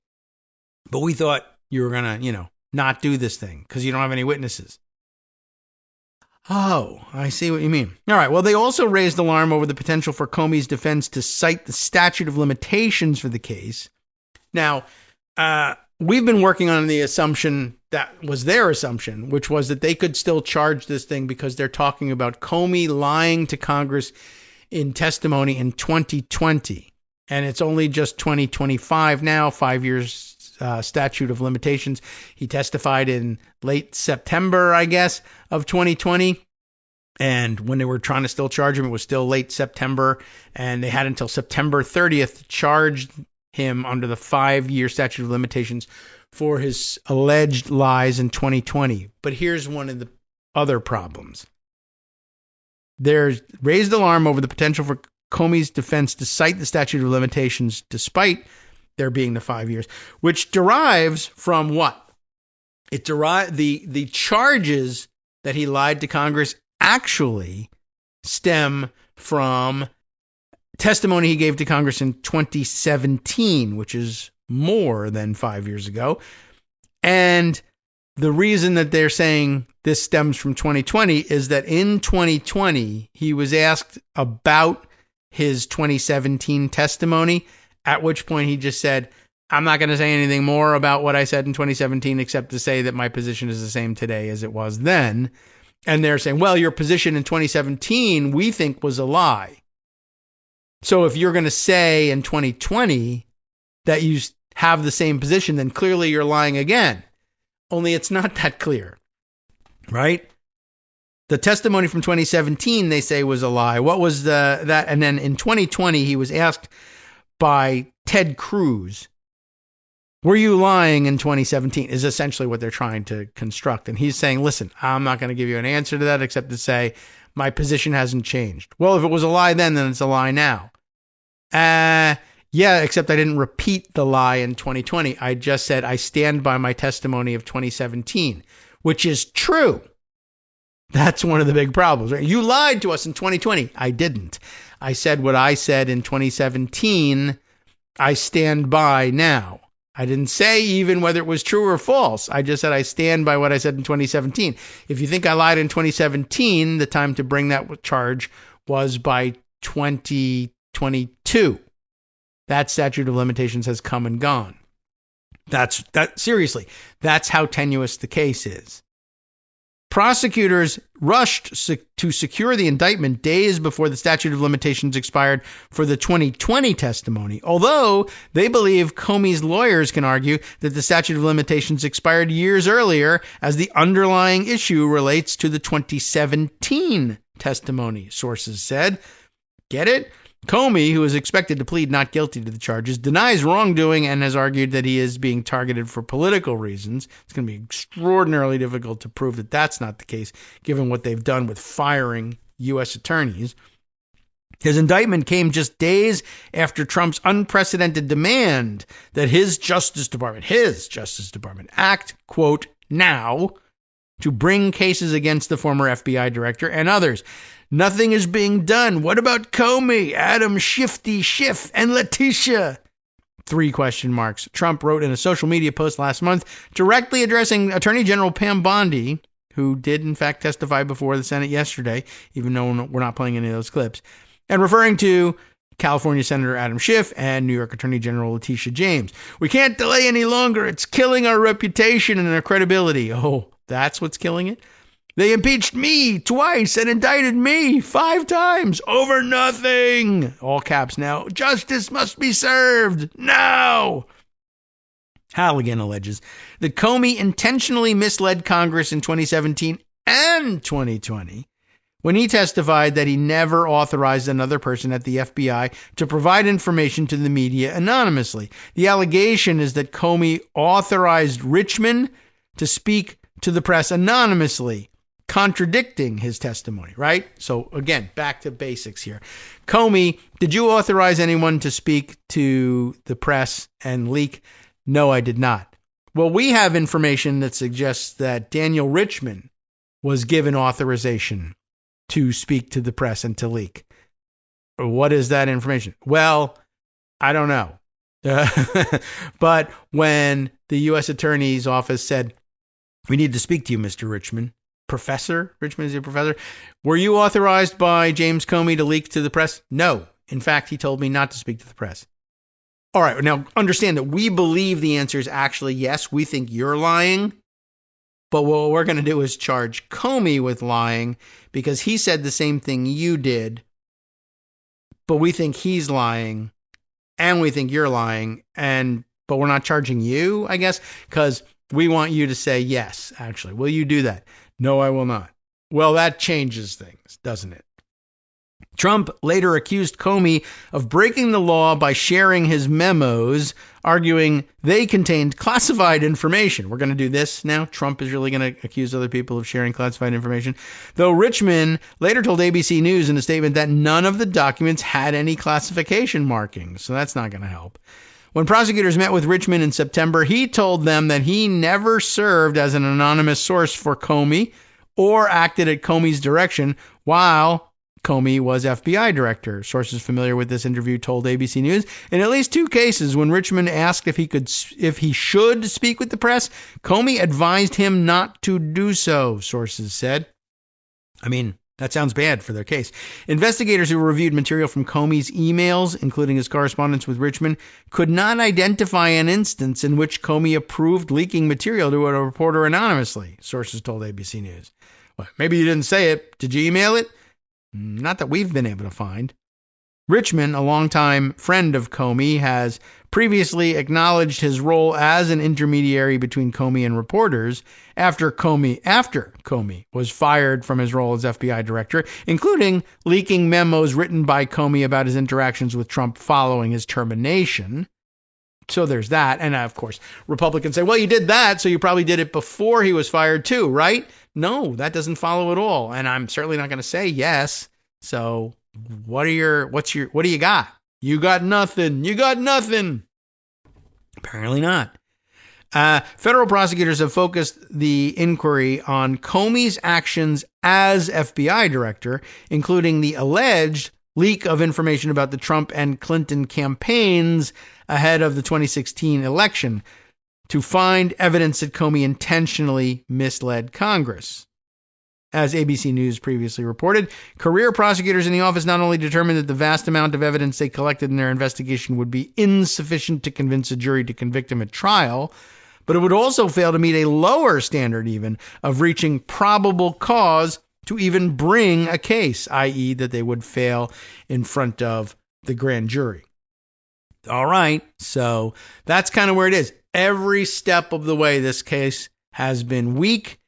But we thought you were going to, not do this thing because you don't have any witnesses. Oh, I see what you mean. All right. Well, they also raised alarm over the potential for Comey's defense to cite the statute of limitations for the case. Now, we've been working on the assumption that was their assumption, which was that they could still charge this thing because they're talking about Comey lying to Congress in testimony in 2020. And it's only just 2025 now, 5 years statute of limitations. He testified in late September, I guess, of 2020. And when they were trying to still charge him, it was still late September. And they had until September 30th to charge him under the 5-year statute of limitations for his alleged lies in 2020. But here's one of the other problems. There's raised alarm over the potential for Comey's defense to cite the statute of limitations despite there being the 5 years, which derives from what? It the charges that he lied to Congress actually stem from testimony he gave to Congress in 2017, which is more than 5 years ago. And the reason that they're saying this stems from 2020 is that in 2020, he was asked about his 2017 testimony, at which point he just said, I'm not going to say anything more about what I said in 2017 except to say that my position is the same today as it was then. And they're saying, well, your position in 2017 we think was a lie. So if you're going to say in 2020 that you have the same position, then clearly you're lying again. Only it's not that clear, right? The testimony from 2017, they say, was a lie. What was that? And then in 2020, he was asked by Ted Cruz, were you lying in 2017? Is essentially what they're trying to construct. And he's saying, listen, I'm not going to give you an answer to that except to say my position hasn't changed. Well, if it was a lie then it's a lie now. Yeah, except I didn't repeat the lie in 2020. I just said I stand by my testimony of 2017, which is true. That's one of the big problems, right? You lied to us in 2020. I didn't. I said what I said in 2017. I stand by now. I didn't say even whether it was true or false. I just said I stand by what I said in 2017. If you think I lied in 2017, the time to bring that charge was by 2022. That statute of limitations has come and gone. Seriously, that's how tenuous the case is. Prosecutors rushed to secure the indictment days before the statute of limitations expired for the 2020 testimony, although they believe Comey's lawyers can argue that the statute of limitations expired years earlier as the underlying issue relates to the 2017 testimony, sources said. Get it? Comey, who is expected to plead not guilty to the charges, denies wrongdoing and has argued that he is being targeted for political reasons. It's going to be extraordinarily difficult to prove that that's not the case, given what they've done with firing U.S. attorneys. His indictment came just days after Trump's unprecedented demand that his Justice Department act, quote, now to bring cases against the former FBI director and others. Nothing is being done. What about Comey, Adam Shifty Schiff, and Letitia? 3 question marks. Trump wrote in a social media post last month directly addressing Attorney General Pam Bondi, who did in fact testify before the Senate yesterday, even though we're not playing any of those clips, and referring to California Senator Adam Schiff and New York Attorney General Letitia James. We can't delay any longer. It's killing our reputation and our credibility. Oh, that's what's killing it? They impeached me twice and indicted me 5 times over nothing. All caps now. Justice must be served now. Halligan alleges that Comey intentionally misled Congress in 2017 and 2020 when he testified that he never authorized another person at the FBI to provide information to the media anonymously. The allegation is that Comey authorized Richmond to speak to the press anonymously, contradicting his testimony, right? So again, back to basics here. Comey, did you authorize anyone to speak to the press and leak? No, I did not. Well, we have information that suggests that Daniel Richmond was given authorization to speak to the press and to leak. What is that information? Well, I don't know. But when the U.S. Attorney's Office said, we need to speak to you, Mr. Richmond, professor. Richmond is a professor. Were you authorized by James Comey to leak to the press? No. In fact, he told me not to speak to the press. All right. Now, understand that we believe the answer is actually yes. We think you're lying. But what we're going to do is charge Comey with lying because he said the same thing you did. But we think he's lying and we think you're lying. But we're not charging you, I guess, because we want you to say yes, actually. Will you do that? No, I will not. Well, that changes things, doesn't it? Trump later accused Comey of breaking the law by sharing his memos, arguing they contained classified information. We're going to do this now. Trump is really going to accuse other people of sharing classified information. Though Richmond later told ABC News in a statement that none of the documents had any classification markings. So that's not going to help. When prosecutors met with Richmond in September, he told them that he never served as an anonymous source for Comey or acted at Comey's direction while Comey was FBI director. Sources familiar with this interview told ABC News in at least two cases when Richmond asked if he should speak with the press, Comey advised him not to do so, sources said. I mean, that sounds bad for their case. Investigators who reviewed material from Comey's emails, including his correspondence with Richmond, could not identify an instance in which Comey approved leaking material to a reporter anonymously, sources told ABC News. Well, maybe you didn't say it. Did you email it? Not that we've been able to find. Richmond, a longtime friend of Comey, has previously acknowledged his role as an intermediary between Comey and reporters after Comey was fired from his role as FBI director, including leaking memos written by Comey about his interactions with Trump following his termination. So there's that. And of course, Republicans say, well, you did that, so you probably did it before he was fired too, right? No, that doesn't follow at all. And I'm certainly not going to say yes. So what do you got? You got nothing. You got nothing. Apparently not. Federal prosecutors have focused the inquiry on Comey's actions as FBI director, including the alleged leak of information about the Trump and Clinton campaigns ahead of the 2016 election, to find evidence that Comey intentionally misled Congress. As ABC News previously reported, career prosecutors in the office not only determined that the vast amount of evidence they collected in their investigation would be insufficient to convince a jury to convict him at trial, but it would also fail to meet a lower standard even of reaching probable cause to even bring a case, i.e. that they would fail in front of the grand jury. All right, so that's kind of where it is. Every step of the way, this case has been weak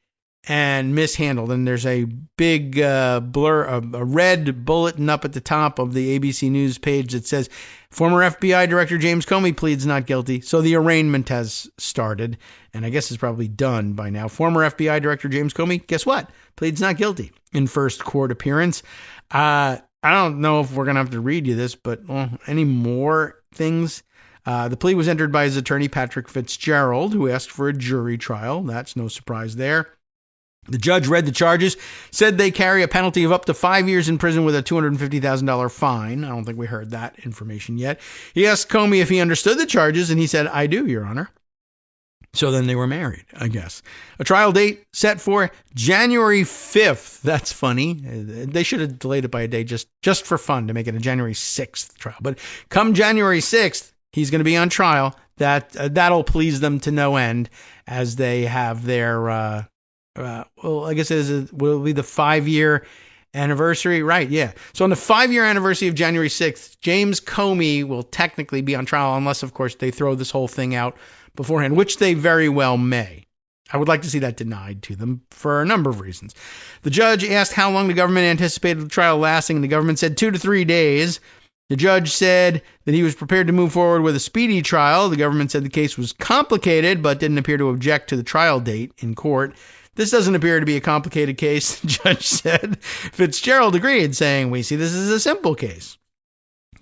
and mishandled. And there's a big a red bulletin up at the top of the ABC News page that says, former FBI Director James Comey pleads not guilty. So the arraignment has started, and I guess it's probably done by now. Former FBI Director James Comey, guess what? Pleads not guilty in first court appearance. I don't know if we're going to have to read you this, but any more things? The plea was entered by his attorney, Patrick Fitzgerald, who asked for a jury trial. That's no surprise there. The judge read the charges, said they carry a penalty of up to 5 years in prison with a $250,000 fine. I don't think we heard that information yet. He asked Comey if he understood the charges, and he said, I do, Your Honor. So then they were married, I guess. A trial date set for January 5th. That's funny. They should have delayed it by a day just for fun to make it a January 6th trial. But come January 6th, he's going to be on trial. That'll please them to no end as they have their, I guess will be the 5-year anniversary. Right, yeah. So on the 5-year anniversary of January 6th, James Comey will technically be on trial unless, of course, they throw this whole thing out beforehand, which they very well may. I would like to see that denied to them for a number of reasons. The judge asked how long the government anticipated the trial lasting, and the government said 2 to 3 days. The judge said that he was prepared to move forward with a speedy trial. The government said the case was complicated, but didn't appear to object to the trial date in court. This doesn't appear to be a complicated case, the judge said. Fitzgerald agreed, saying, we see this as a simple case.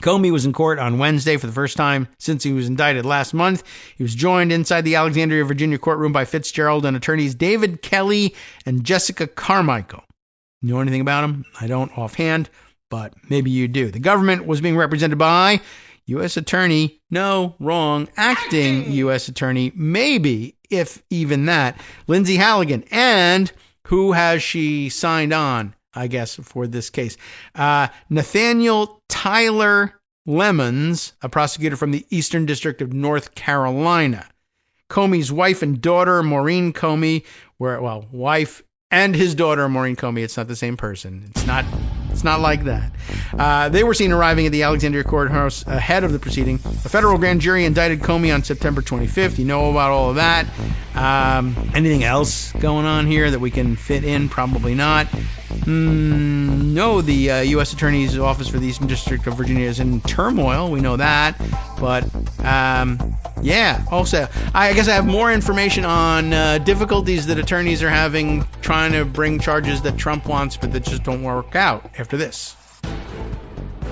Comey was in court on Wednesday for the first time since he was indicted last month. He was joined inside the Alexandria, Virginia courtroom by Fitzgerald and attorneys David Kelly and Jessica Carmichael. You know anything about him? I don't offhand, but maybe you do. The government was being represented by U.S. Attorney, no, wrong, acting U.S. Attorney, maybe, if even that, Lindsay Halligan, and Who has she signed on, I guess, for this case? Nathaniel Tyler Lemons, a prosecutor from the Eastern District of North Carolina. Comey's wife and daughter, Maureen Comey, wife and his daughter, Maureen Comey. It's not the same person. It's not like that. They were seen arriving at the Alexandria courthouse ahead of the proceeding. A federal grand jury indicted Comey on September 25th. You know about all of that. Anything else going on here that we can fit in? Probably not. No, the U.S. Attorney's Office for the Eastern District of Virginia is in turmoil. We know that. But, also, I guess I have more information on difficulties that attorneys are having trying to bring charges that Trump wants, but that just don't work out after this.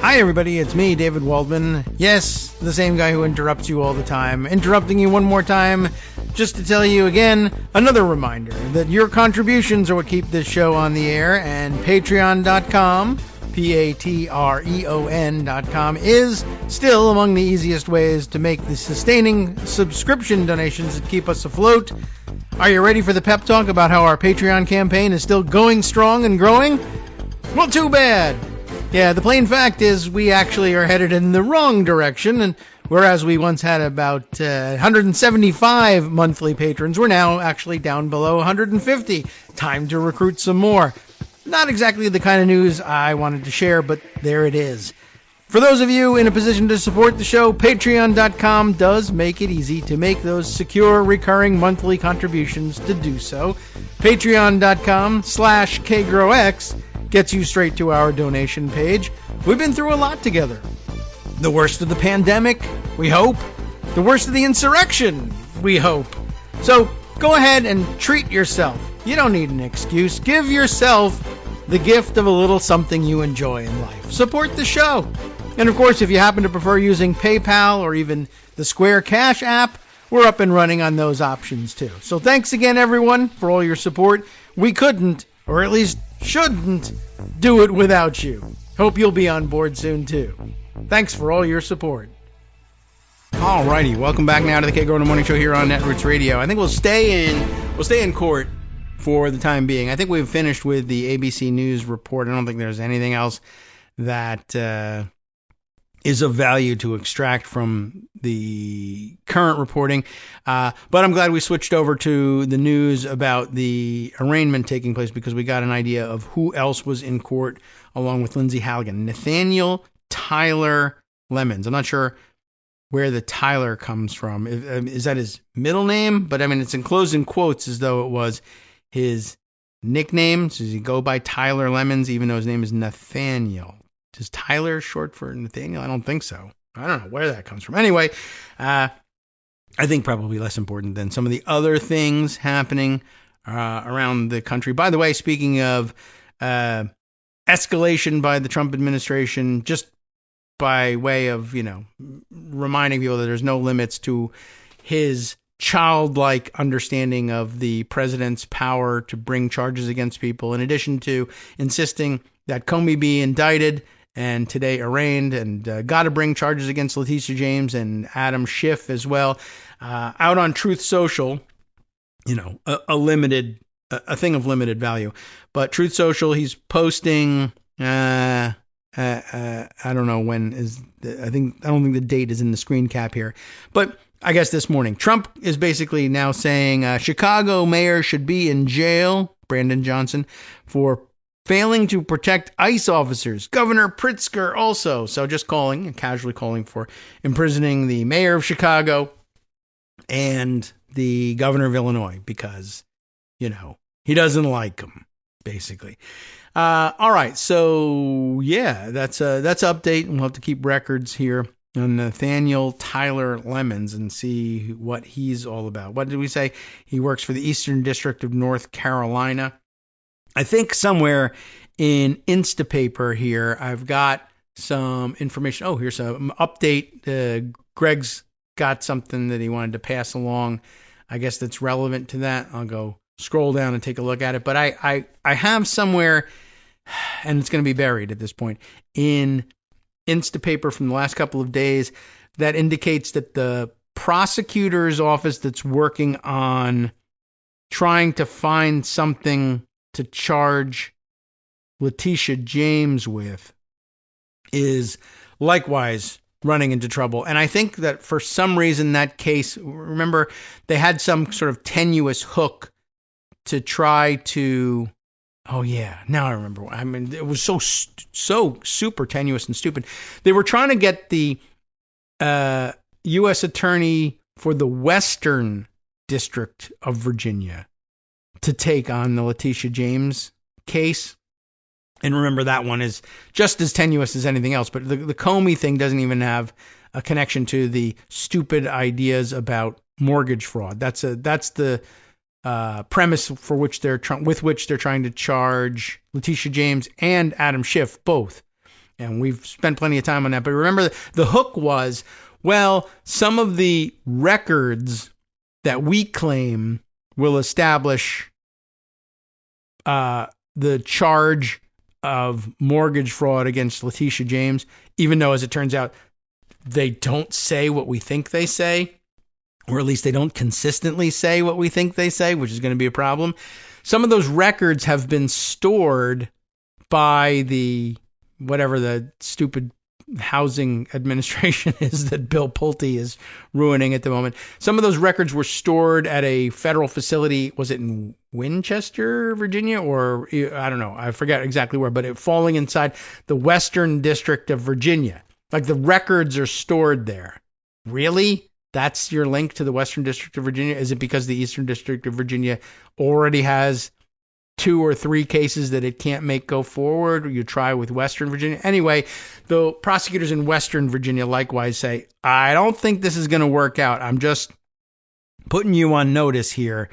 Hi, everybody. It's me, David Waldman. Yes, the same guy who interrupts you all the time. Interrupting you one more time just to tell you again, another reminder that your contributions are what keep this show on the air, and Patreon.com, Patreon.com, is still among the easiest ways to make the sustaining subscription donations that keep us afloat. Are you ready for the pep talk about how our Patreon campaign is still going strong and growing? Well, too bad. Yeah, the plain fact is we actually are headed in the wrong direction, and whereas we once had about 175 monthly patrons, we're now actually down below 150. Time to recruit some more. Not exactly the kind of news I wanted to share, but there it is. For those of you in a position to support the show, Patreon.com does make it easy to make those secure, recurring monthly contributions to do so. Patreon.com/KagroX gets you straight to our donation page. We've been through a lot together. The worst of the pandemic, we hope. The worst of the insurrection, we hope. So go ahead and treat yourself. You don't need an excuse. Give yourself the gift of a little something you enjoy in life. Support the show. And of course, if you happen to prefer using PayPal or even the Square Cash app, we're up and running on those options too. So thanks again, everyone, for all your support. We couldn't, or at least shouldn't, do it without you. Hope you'll be on board soon too. Thanks for all your support. Alrighty, welcome back now to the Kagro in the Morning Show here on Netroots Radio. I think we'll stay in court for the time being. I think we've finished with the ABC News report. I don't think there's anything else that is of value to extract from the current reporting. But I'm glad we switched over to the news about the arraignment taking place because we got an idea of who else was in court along with Lindsay Halligan. Nathaniel Tyler Lemons. I'm not sure where the Tyler comes from. Is that his middle name? But I mean, it's enclosed in quotes as though it was his nickname. So does he go by Tyler Lemons even though his name is Nathaniel? Is Tyler short for Nathaniel? I don't think so. I don't know where that comes from. Anyway, I think probably less important than some of the other things happening around the country. By the way, speaking of escalation by the Trump administration, just by way of, reminding people that there's no limits to his childlike understanding of the president's power to bring charges against people, in addition to insisting that Comey be indicted and today arraigned, and got to bring charges against Letitia James and Adam Schiff as well. Out on Truth Social, a thing of limited value. But Truth Social, he's posting. I don't know when is. I don't think the date is in the screen cap here, but I guess this morning, Trump is basically now saying Chicago mayor should be in jail, Brandon Johnson, for failing to protect ICE officers. Governor Pritzker also. So just casually calling for imprisoning the mayor of Chicago and the governor of Illinois because, he doesn't like them, basically. All right. So, yeah, that's update. We'll have to keep records here on Nathaniel Tyler Lemons and see what he's all about. What did we say? He works for the Eastern District of North Carolina. I think somewhere in Instapaper here, I've got some information. Oh, here's an update. Greg's got something that he wanted to pass along. I guess that's relevant to that. I'll go scroll down and take a look at it. But I have somewhere, and it's going to be buried at this point, in Instapaper from the last couple of days that indicates that the prosecutor's office that's working on trying to find something to charge Letitia James with is likewise running into trouble. And I think that for some reason that case, remember, they had some sort of tenuous hook to try to, oh yeah, now I remember. I mean, it was so super tenuous and stupid. They were trying to get the U.S. attorney for the Western District of Virginia to take on the Letitia James case. And remember, that one is just as tenuous as anything else. But the Comey thing doesn't even have a connection to the stupid ideas about mortgage fraud. That's the premise for which they're trying to charge Letitia James and Adam Schiff both. And we've spent plenty of time on that. But remember, the hook was, well, some of the records that we claim will establish the charge of mortgage fraud against Letitia James, even though, as it turns out, they don't say what we think they say, or at least they don't consistently say what we think they say, which is going to be a problem. Some of those records have been stored by whatever the stupid housing administration is that Bill Pulte is ruining at the moment. Some of those records were stored at a federal facility. Was it in Winchester, Virginia? Or I don't know. I forget exactly where, but falling inside the Western District of Virginia. Like the records are stored there. Really? That's your link to the Western District of Virginia? Is it because the Eastern District of Virginia already has 2 or 3 cases that it can't make go forward? You try with Western Virginia. Anyway, the prosecutors in Western Virginia likewise say, I don't think this is going to work out. I'm just putting you on notice here.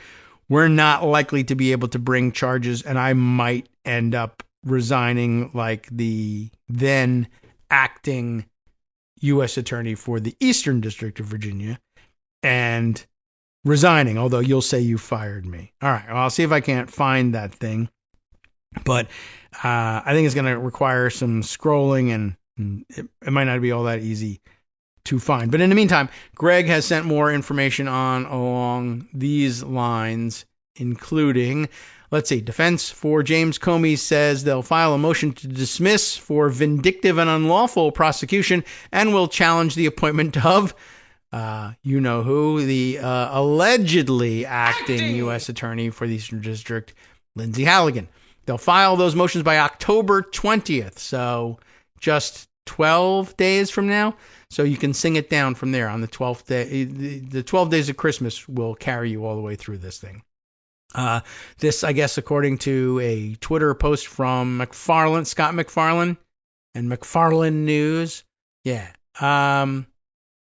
We're not likely to be able to bring charges, and I might end up resigning like the then acting U.S. attorney for the Eastern District of Virginia and resigning, although you'll say you fired me. All right, well, I'll see if I can't find that thing. But I think it's going to require some scrolling, and it might not be all that easy to find. But in the meantime, Greg has sent more information along these lines, including, let's see, defense for James Comey says they'll file a motion to dismiss for vindictive and unlawful prosecution and will challenge the appointment of you know who, the allegedly acting U.S. attorney for the Eastern District, Lindsay Halligan. They'll file those motions by October 20th, so just 12 days from now. So you can sing it down from there on the 12th day. The 12 days of Christmas will carry you all the way through this thing. This, I guess, according to a Twitter post from Scott McFarlane, and McFarlane News. Yeah.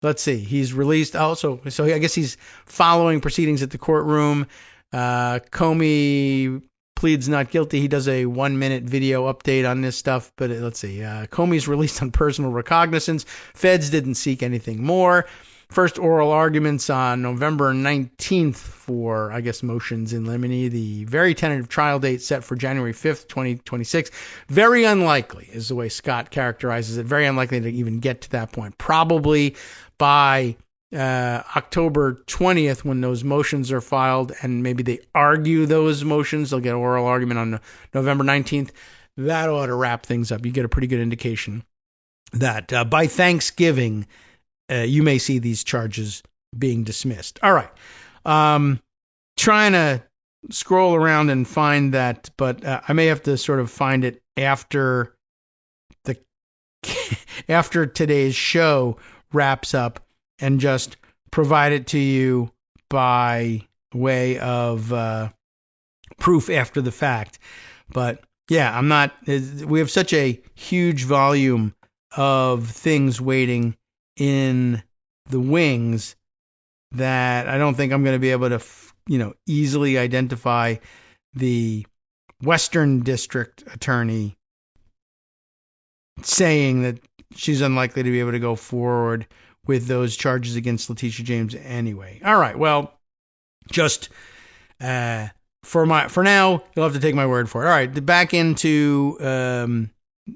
Let's see. He's released also. So I guess he's following proceedings at the courtroom. Comey pleads not guilty. He does a 1-minute video update on this stuff. But let's see. Comey's released on personal recognizance. Feds didn't seek anything more. First oral arguments on November 19th for, I guess, motions in limine. The very tentative trial date set for January 5th, 2026. Very unlikely is the way Scott characterizes it. Very unlikely to even get to that point. Probably by October 20th when those motions are filed and maybe they argue those motions. They'll get an oral argument on November 19th. That ought to wrap things up. You get a pretty good indication that by Thanksgiving, you may see these charges being dismissed. All right. Trying to scroll around and find that, but I may have to sort of find it after today's show wraps up and just provide it to you by way of proof after the fact. But yeah, we have such a huge volume of things waiting in the wings that I don't think I'm going to be able to, easily identify the Western District attorney saying that she's unlikely to be able to go forward with those charges against Letitia James anyway. All right, well, just for now, you'll have to take my word for it. All right, back into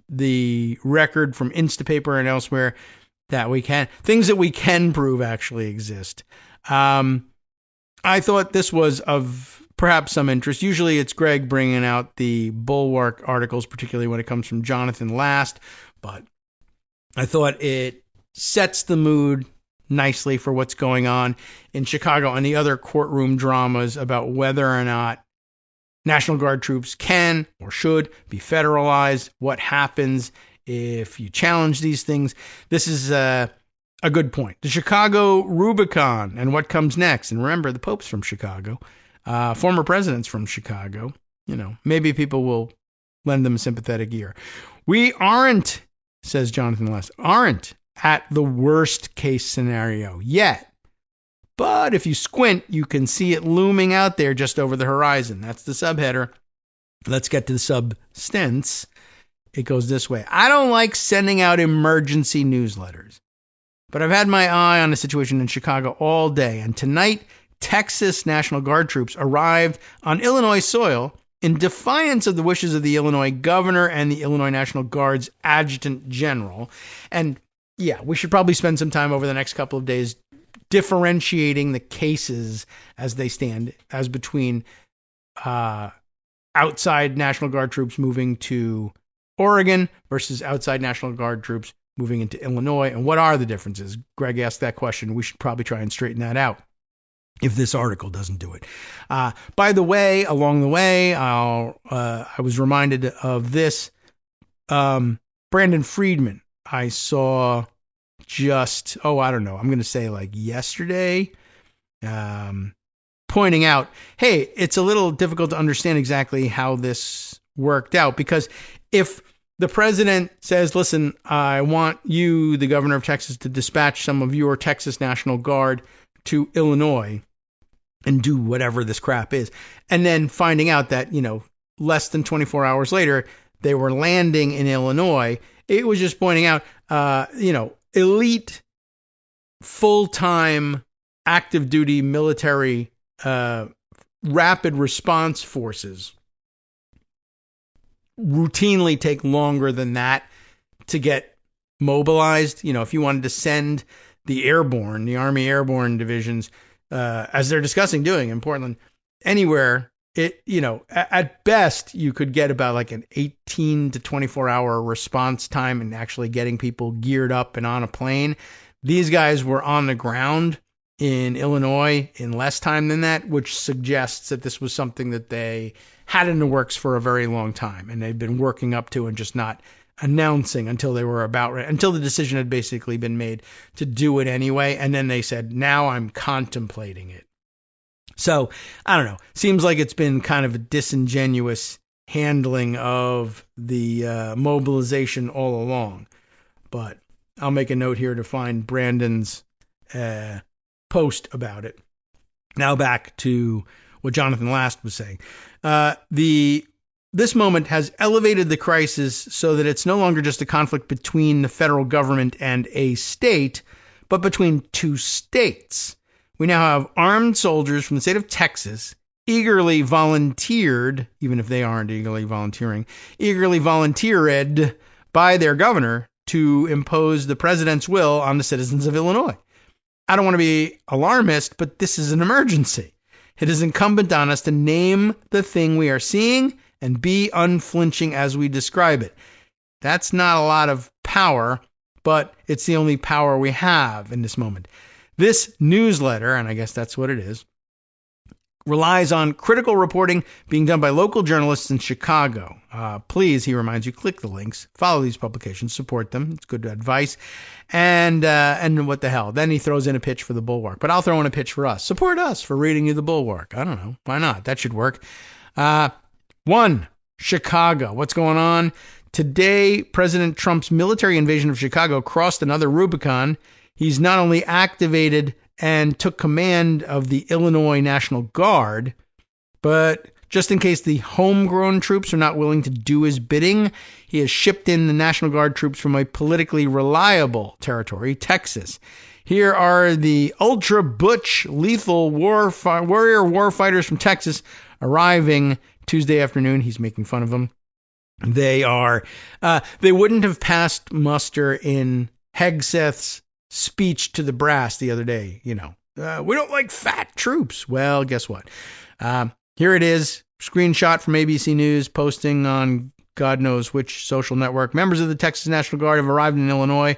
the record from Instapaper and elsewhere. Things that we can prove actually exist. I thought this was of perhaps some interest. Usually it's Greg bringing out the Bulwark articles, particularly when it comes from Jonathan Last, but I thought it sets the mood nicely for what's going on in Chicago and the other courtroom dramas about whether or not National Guard troops can or should be federalized, what happens if you challenge these things. This is a good point. The Chicago Rubicon and what comes next. And remember, the Pope's from Chicago, former president's from Chicago. Maybe people will lend them a sympathetic ear. We aren't, says Jonathan Less, aren't at the worst case scenario yet. But if you squint, you can see it looming out there just over the horizon. That's the subheader. Let's get to the substance. It goes this way. I don't like sending out emergency newsletters, but I've had my eye on the situation in Chicago all day. And tonight, Texas National Guard troops arrived on Illinois soil in defiance of the wishes of the Illinois governor and the Illinois National Guard's adjutant general. And yeah, we should probably spend some time over the next couple of days differentiating the cases as they stand, as between outside National Guard troops moving to Oregon versus outside National Guard troops moving into Illinois. And what are the differences? Greg asked that question. We should probably try and straighten that out if this article doesn't do it. By the way, along the way, I was reminded of this. Brandon Friedman, I saw just, I don't know, I'm going to say like yesterday, pointing out, hey, it's a little difficult to understand exactly how this worked out, because if the president says, listen, I want you, the governor of Texas, to dispatch some of your Texas National Guard to Illinois and do whatever this crap is, and then finding out that, less than 24 hours later, they were landing in Illinois, it was just pointing out, elite, full-time, active duty military rapid response forces routinely take longer than that to get mobilized. If you wanted to send the Army Airborne divisions, as they're discussing doing in Portland, anywhere, at best you could get about like an 18 to 24 hour response time and actually getting people geared up and on a plane. These guys were on the ground in Illinois in less time than that, which suggests that this was something that they had in the works for a very long time, and they'd been working up to and just not announcing until they were until the decision had basically been made to do it anyway. And then they said, now I'm contemplating it. So I don't know. Seems like it's been kind of a disingenuous handling of the mobilization all along. But I'll make a note here to find Brandon's post about it. Now back to what Jonathan Last was saying. This moment has elevated the crisis so that it's no longer just a conflict between the federal government and a state, but between two states. We now have armed soldiers from the state of Texas eagerly volunteered, even if they aren't eagerly volunteering, eagerly volunteered by their governor to impose the president's will on the citizens of Illinois. I don't want to be alarmist, but this is an emergency. It is incumbent on us to name the thing we are seeing and be unflinching as we describe it. That's not a lot of power, but it's the only power we have in this moment. This newsletter, and I guess that's what it is, relies on critical reporting being done by local journalists in Chicago. Please, he reminds you, click the links, follow these publications, support them. It's good advice. And what the hell? Then he throws in a pitch for the Bulwark. But I'll throw in a pitch for us. Support us for reading you the Bulwark. I don't know. Why not? That should work. 1, Chicago. What's going on? Today, President Trump's military invasion of Chicago crossed another Rubicon. He's not only activated and took command of the Illinois National Guard, but just in case the homegrown troops are not willing to do his bidding, he has shipped in the National Guard troops from a politically reliable territory, Texas. Here are the ultra-butch, lethal warrior warfighters from Texas arriving Tuesday afternoon. He's making fun of them. They wouldn't have passed muster in Hegseth's speech to the brass the other day. We don't like fat troops. Well, guess what? Here it is, screenshot from ABC News, posting on God knows which social network. Members of the Texas National Guard have arrived in Illinois,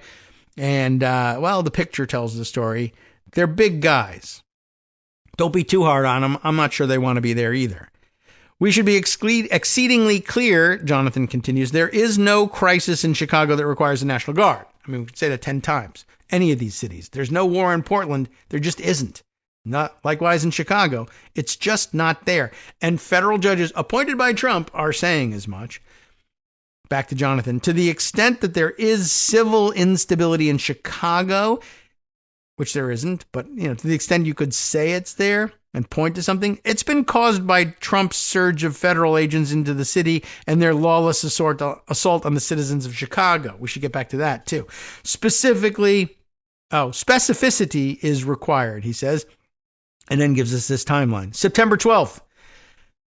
and, the picture tells the story. They're big guys. Don't be too hard on them. I'm not sure they want to be there either. We should be exceedingly clear, Jonathan continues, there is no crisis in Chicago that requires the National Guard. I mean, we could say that 10 times. Any of these cities. There's no war in Portland. There just isn't. Not likewise in Chicago. It's just not there. And federal judges appointed by Trump are saying as much. Back to Jonathan. To the extent that there is civil instability in Chicago, which there isn't, but to the extent you could say it's there and point to something, it's been caused by Trump's surge of federal agents into the city and their lawless assault on the citizens of Chicago. We should get back to that too. Specificity is required, he says, and then gives us this timeline. September 12th.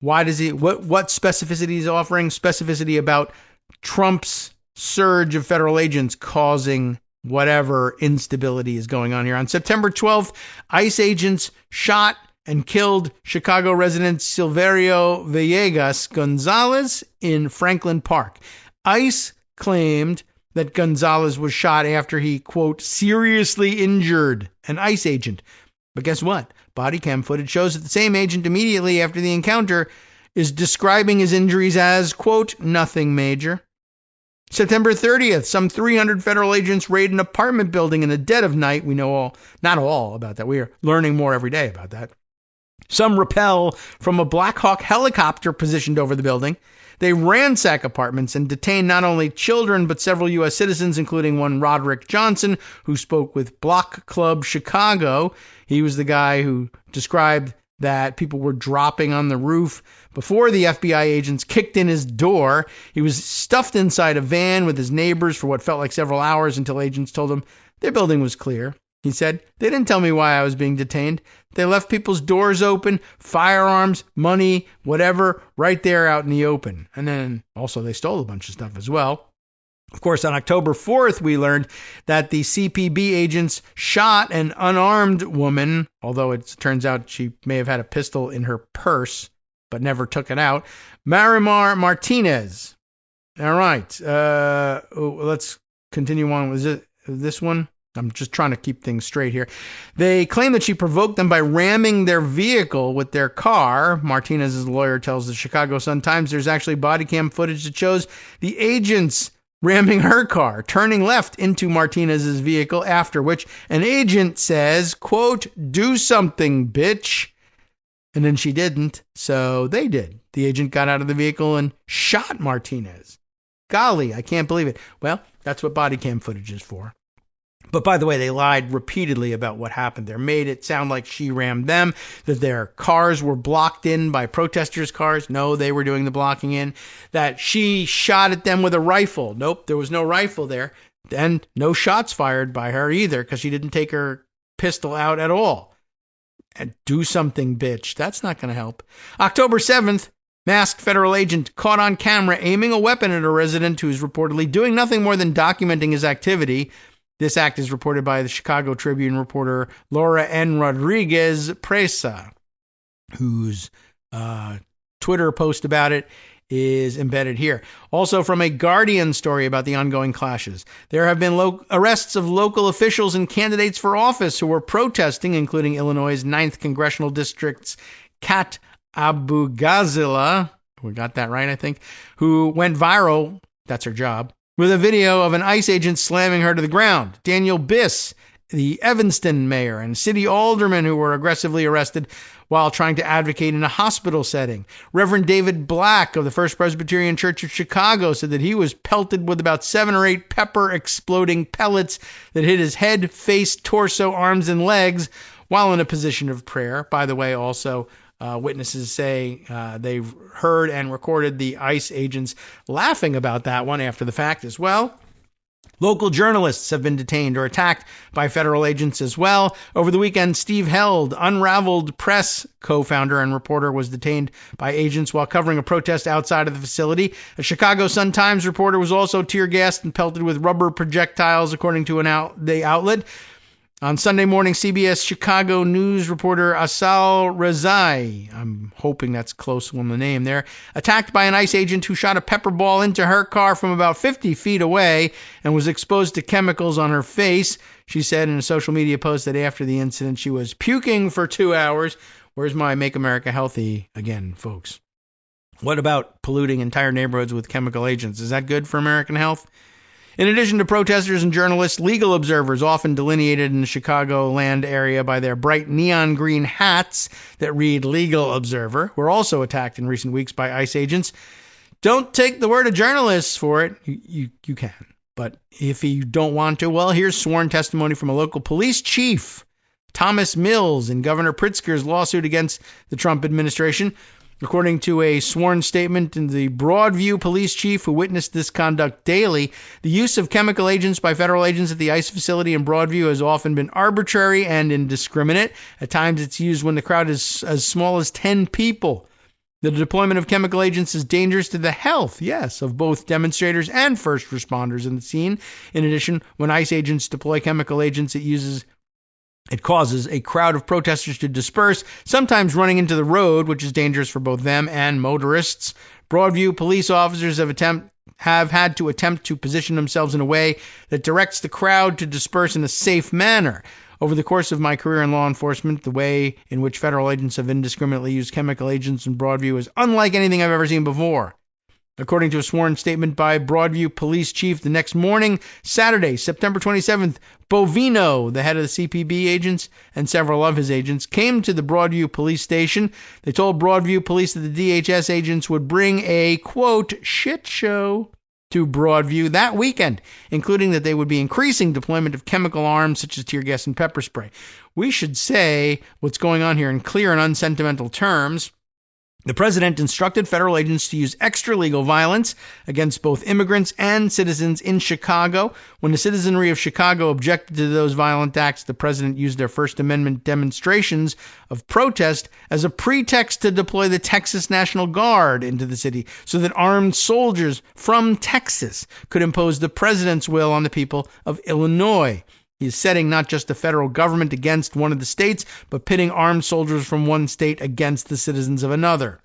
Why does he? What specificity he's offering? Specificity about Trump's surge of federal agents causing whatever instability is going on here. On September 12th, ICE agents shot and killed Chicago resident Silverio Villegas Gonzalez in Franklin Park. ICE claimed that Gonzalez was shot after he, quote, seriously injured an ICE agent. But guess what? Body cam footage shows that the same agent immediately after the encounter is describing his injuries as, quote, nothing major. September 30th, some 300 federal agents raid an apartment building in the dead of night. We know not all about that. We are learning more every day about that. Some rappel from a Black Hawk helicopter positioned over the building. They ransack apartments and detain not only children, but several U.S. citizens, including one Roderick Johnson, who spoke with Block Club Chicago. He was the guy who described that people were dropping on the roof before the FBI agents kicked in his door. He was stuffed inside a van with his neighbors for what felt like several hours until agents told him their building was clear. He said, they didn't tell me why I was being detained. They left people's doors open, firearms, money, whatever, right there out in the open. And then also they stole a bunch of stuff as well. Of course, on October 4th, we learned that the CPB agents shot an unarmed woman, although it turns out she may have had a pistol in her purse, but never took it out. Marimar Martinez. All right. Let's continue on. Was it this one? I'm just trying to keep things straight here. They claim that she provoked them by ramming their vehicle with their car. Martinez's lawyer tells the Chicago Sun-Times there's actually body cam footage that shows the agents ramming her car, turning left into Martinez's vehicle, after which an agent says, quote, do something, bitch. And then she didn't, so they did. The agent got out of the vehicle and shot Martinez. Golly, I can't believe it. Well, that's what body cam footage is for. But by the way, they lied repeatedly about what happened there. Made it sound like she rammed them, that their cars were blocked in by protesters' cars. No, they were doing the blocking in. That she shot at them with a rifle. Nope, there was no rifle there. And no shots fired by her either, because she didn't take her pistol out at all. And do something, bitch. That's not going to help. October 7th, masked federal agent caught on camera aiming a weapon at a resident who's reportedly doing nothing more than documenting his activity. This act is reported by the Chicago Tribune reporter Laura N. Rodriguez Presa, whose Twitter post about it is embedded here. Also from a Guardian story about the ongoing clashes. There have been arrests of local officials and candidates for office who were protesting, including Illinois' 9th Congressional District's Kat Abugazila, we got that right, I think, who went viral, that's her job, with a video of an ICE agent slamming her to the ground. Daniel Biss, the Evanston mayor, and city aldermen who were aggressively arrested while trying to advocate in a hospital setting. Reverend David Black of the First Presbyterian Church of Chicago said that he was pelted with about 7 or 8 pepper-exploding pellets that hit his head, face, torso, arms, and legs while in a position of prayer. By the way, also, witnesses say they've heard and recorded the ICE agents laughing about that one after the fact as well. Local journalists have been detained or attacked by federal agents as well. Over the weekend, Steve Held, Unraveled Press co-founder and reporter, was detained by agents while covering a protest outside of the facility. A Chicago Sun-Times reporter was also tear gassed and pelted with rubber projectiles, according to the outlet. On Sunday morning, CBS Chicago news reporter Asal Rezai, I'm hoping that's close on the name there, attacked by an ICE agent who shot a pepper ball into her car from about 50 feet away and was exposed to chemicals on her face. She said in a social media post that after the incident, she was puking for 2 hours. Where's my Make America Healthy again, folks? What about polluting entire neighborhoods with chemical agents? Is that good for American health? In addition to protesters and journalists, legal observers, often delineated in the Chicagoland area by their bright neon green hats that read Legal Observer, were also attacked in recent weeks by ICE agents. Don't take the word of journalists for it. You can. But if you don't want to, well, here's sworn testimony from a local police chief, Thomas Mills, in Governor Pritzker's lawsuit against the Trump administration. According to a sworn statement in the Broadview police chief who witnessed this conduct daily, the use of chemical agents by federal agents at the ICE facility in Broadview has often been arbitrary and indiscriminate. At times it's used when the crowd is as small as 10 people. The deployment of chemical agents is dangerous to the health, yes, of both demonstrators and first responders in the scene. In addition, when ICE agents deploy chemical agents, it causes a crowd of protesters to disperse, sometimes running into the road, which is dangerous for both them and motorists. Broadview police officers have had to attempt to position themselves in a way that directs the crowd to disperse in a safe manner. Over the course of my career in law enforcement, the way in which federal agents have indiscriminately used chemical agents in Broadview is unlike anything I've ever seen before. According to a sworn statement by Broadview police chief, the next morning, Saturday, September 27th, Bovino, the head of the CPB agents, and several of his agents came to the Broadview police station. They told Broadview police that the DHS agents would bring a, quote, shit show to Broadview that weekend, including that they would be increasing deployment of chemical arms such as tear gas and pepper spray. We should say what's going on here in clear and unsentimental terms. The president instructed federal agents to use extra-legal violence against both immigrants and citizens in Chicago. When the citizenry of Chicago objected to those violent acts, the president used their First Amendment demonstrations of protest as a pretext to deploy the Texas National Guard into the city so that armed soldiers from Texas could impose the president's will on the people of Illinois. He is setting not just the federal government against one of the states, but pitting armed soldiers from one state against the citizens of another.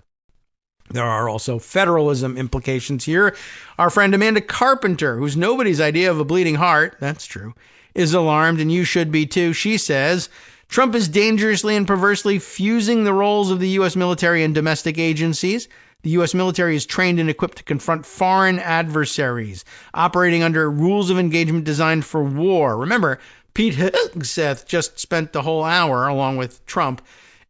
There are also federalism implications here. Our friend Amanda Carpenter, who's nobody's idea of a bleeding heart, that's true, is alarmed, and you should be too. She says, Trump is dangerously and perversely fusing the roles of the U.S. military and domestic agencies. The U.S. military is trained and equipped to confront foreign adversaries, operating under rules of engagement designed for war. Remember, Pete Hegseth just spent the whole hour, along with Trump,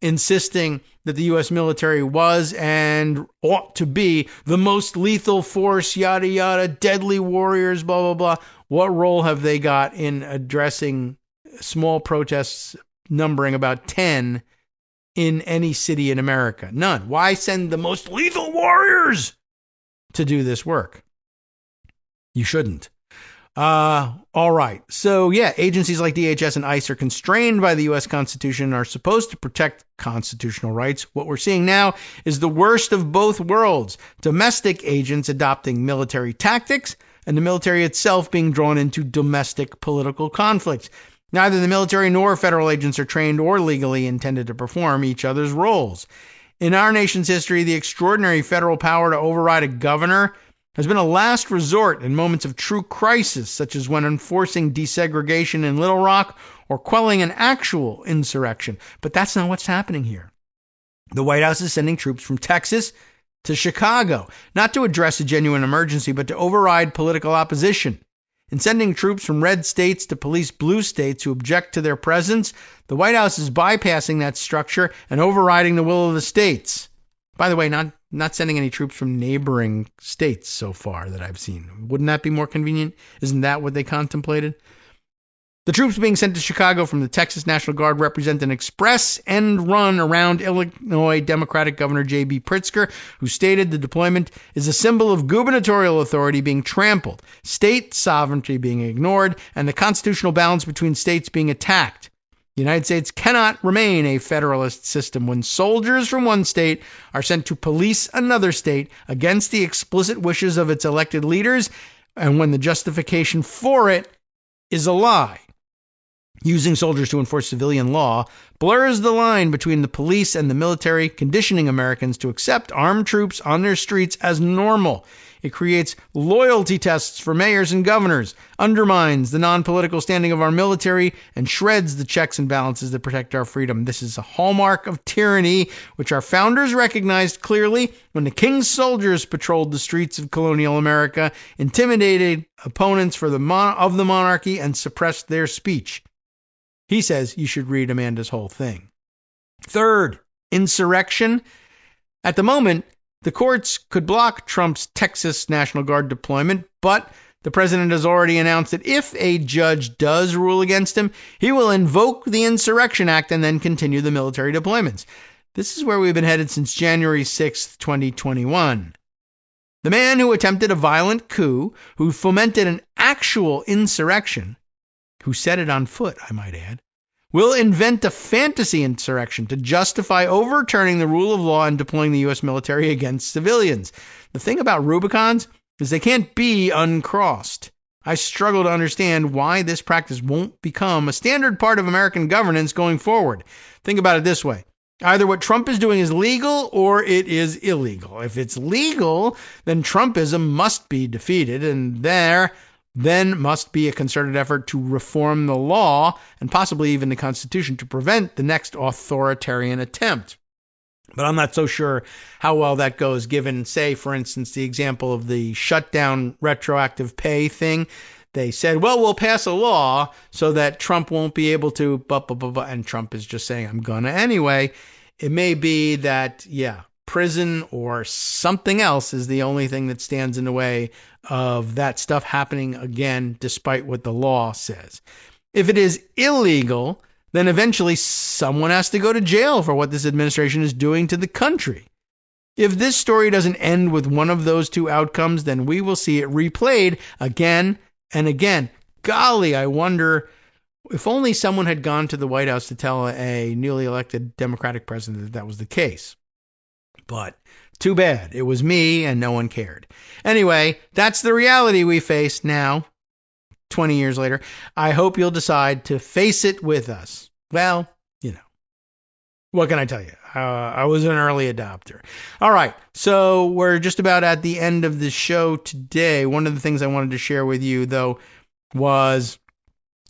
insisting that the U.S. military was and ought to be the most lethal force, yada, yada, deadly warriors, blah, blah, blah. What role have they got in addressing small protests numbering about 10 in any city in America? None. Why send the most lethal warriors to do this work? You shouldn't. All right. So, yeah, agencies like DHS and ICE are constrained by the U.S. Constitution and are supposed to protect constitutional rights. What we're seeing now is the worst of both worlds. Domestic agents adopting military tactics and the military itself being drawn into domestic political conflicts. Neither the military nor federal agents are trained or legally intended to perform each other's roles. In our nation's history, the extraordinary federal power to override a governor has been a last resort in moments of true crisis, such as when enforcing desegregation in Little Rock or quelling an actual insurrection. But that's not what's happening here. The White House is sending troops from Texas to Chicago, not to address a genuine emergency, but to override political opposition. In sending troops from red states to police blue states who object to their presence, the White House is bypassing that structure and overriding the will of the states. By the way, not sending any troops from neighboring states so far that I've seen. Wouldn't that be more convenient? Isn't that what they contemplated? The troops being sent to Chicago from the Texas National Guard represent an express end run around Illinois Democratic Governor J.B. Pritzker, who stated the deployment is a symbol of gubernatorial authority being trampled, state sovereignty being ignored, and the constitutional balance between states being attacked. The United States cannot remain a federalist system when soldiers from one state are sent to police another state against the explicit wishes of its elected leaders, and when the justification for it is a lie. using soldiers to enforce civilian law, blurs the line between the police and the military, conditioning Americans to accept armed troops on their streets as normal. It creates loyalty tests for mayors and governors, undermines the non-political standing of our military, and shreds the checks and balances that protect our freedom. This is a hallmark of tyranny, which our founders recognized clearly when the king's soldiers patrolled the streets of colonial America, intimidated opponents of the monarchy, and suppressed their speech. He says you should read Amanda's whole thing. Third, insurrection. At the moment, the courts could block Trump's Texas National Guard deployment, but the president has already announced that if a judge does rule against him, he will invoke the Insurrection Act and then continue the military deployments. This is where we've been headed since January 6th, 2021. The man who attempted a violent coup, who fomented an actual insurrection, who set it on foot, I might add, will invent a fantasy insurrection to justify overturning the rule of law and deploying the U.S. military against civilians. The thing about Rubicons is they can't be uncrossed. I struggle to understand why this practice won't become a standard part of American governance going forward. Think about it this way. Either what Trump is doing is legal or it is illegal. If it's legal, then Trumpism must be defeated, and there then must be a concerted effort to reform the law and possibly even the Constitution to prevent the next authoritarian attempt. But I'm not so sure how well that goes given, say, for instance, the example of the shutdown retroactive pay thing. They said, well, we'll pass a law so that Trump won't be able to, and Trump is just saying, I'm going to anyway. It may be that, prison or something else is the only thing that stands in the way of that stuff happening again, despite what the law says. If it is illegal, then eventually someone has to go to jail for what this administration is doing to the country. If this story doesn't end with one of those two outcomes, then we will see it replayed again and again. Golly, I wonder if only someone had gone to the White House to tell a newly elected Democratic president that that was the case. But too bad. It was me and no one cared. Anyway, that's the reality we face now, 20 years later. I hope you'll decide to face it with us. Well, what can I tell you? I was an early adopter. All right, so we're just about at the end of the show today. One of the things I wanted to share with you, though, was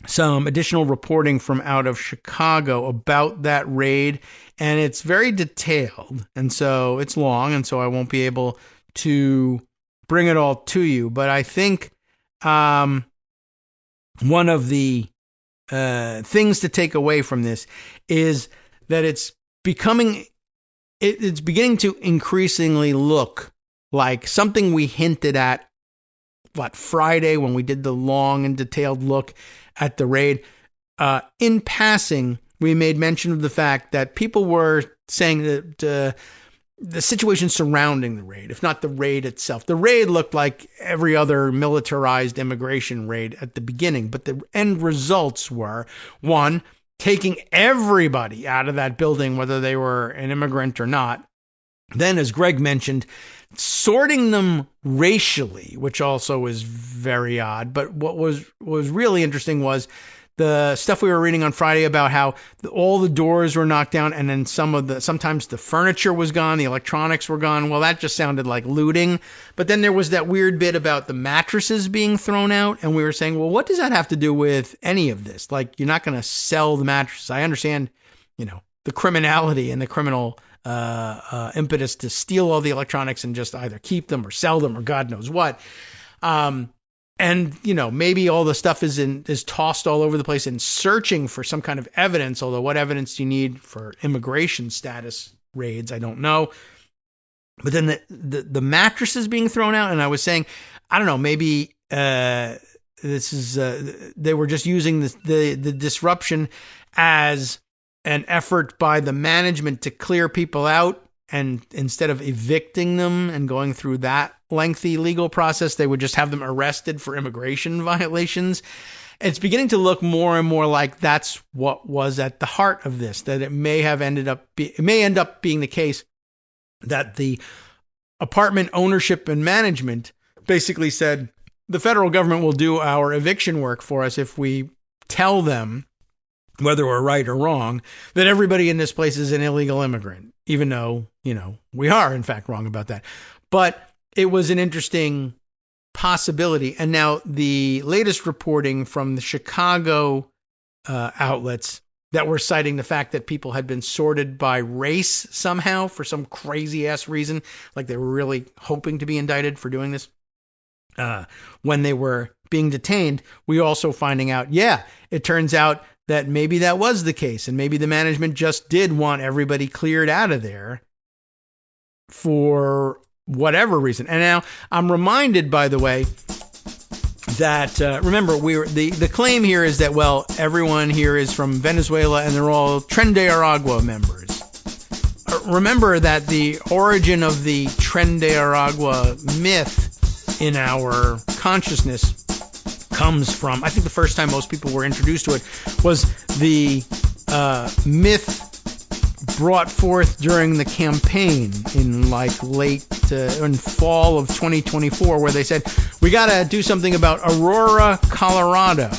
some additional reporting from out of Chicago about that raid, and it's very detailed, and so it's long, and so I won't be able to bring it all to you. But I think one of the things to take away from this is that it's beginning to increasingly look like something we hinted at Friday when we did the long and detailed look at the raid. In passing, we made mention of the fact that people were saying that the situation surrounding the raid, if not the raid itself. The raid looked like every other militarized immigration raid at the beginning, but the end results were, one, taking everybody out of that building, whether they were an immigrant or not. Then, as Greg mentioned, sorting them racially, which also is very odd. But what was really interesting was the stuff we were reading on Friday about how all the doors were knocked down, and then sometimes the furniture was gone, the electronics were gone. Well, that just sounded like looting. But then there was that weird bit about the mattresses being thrown out, and we were saying, well, what does that have to do with any of this? Like, you're not going to sell the mattresses. I understand, the criminality and the criminal impetus to steal all the electronics and just either keep them or sell them or God knows what. And, maybe all the stuff is tossed all over the place and searching for some kind of evidence, although what evidence do you need for immigration status raids? I don't know. But then the mattresses being thrown out, and I was saying, I don't know, maybe this is they were just using the disruption as an effort by the management to clear people out, and instead of evicting them and going through that lengthy legal process, they would just have them arrested for immigration violations. It's beginning to look more and more like that's what was at the heart of this, that it may end up being the case that the apartment ownership and management basically said the federal government will do our eviction work for us if we tell them whether we're right or wrong, that everybody in this place is an illegal immigrant, even though, we are in fact wrong about that. But it was an interesting possibility. And now the latest reporting from the Chicago outlets that were citing the fact that people had been sorted by race somehow for some crazy ass reason, like they were really hoping to be indicted for doing this when they were being detained. We also finding out, it turns out that maybe that was the case, and maybe the management just did want everybody cleared out of there for whatever reason. And now I'm reminded, by the way, that remember, the claim here is that, well, everyone here is from Venezuela and they're all Tren de Aragua members. Remember that the origin of the Tren de Aragua myth in our consciousness comes from, I think the first time most people were introduced to it was the myth brought forth during the campaign in in fall of 2024, where they said, we got to do something about Aurora, Colorado.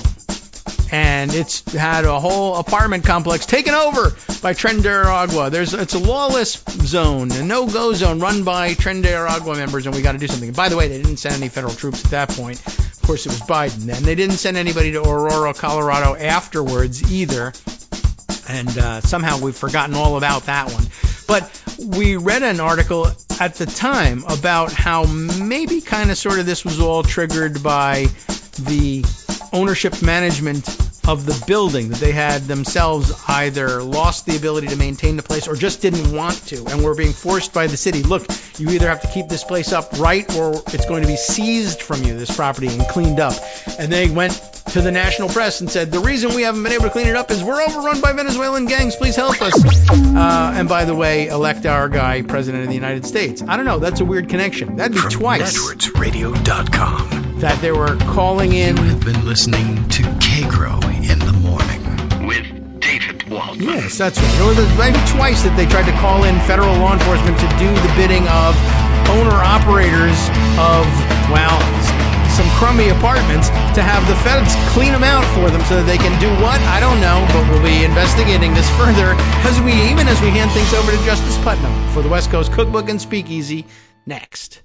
And it's had a whole apartment complex taken over by Tren de Aragua. It's a lawless zone, a no-go zone run by Tren de Aragua members, and we got to do something. And by the way, they didn't send any federal troops at that point. Of course, it was Biden then. They didn't send anybody to Aurora, Colorado afterwards either. And somehow we've forgotten all about that one. But we read an article at the time about how maybe kind of sort of this was all triggered by the ownership management of the building, that they had themselves either lost the ability to maintain the place or just didn't want to, and were being forced by the city. Look, you either have to keep this place up right or it's going to be seized from you, this property, and cleaned up. And they went to the national press and said, the reason we haven't been able to clean it up is we're overrun by Venezuelan gangs. Please help us. And by the way, elect our guy president of the United States. I don't know. That's a weird connection. That'd be From twice. NetworksRadio.com. That they were calling in. You have been listening to Kagro in the morning with David Waldman. Yes, that's right. It was maybe twice that they tried to call in federal law enforcement to do the bidding of owner-operators of, some crummy apartments, to have the feds clean them out for them so that they can do what? I don't know, but we'll be investigating this further as we hand things over to Justice Putnam for the West Coast Cookbook and Speakeasy next.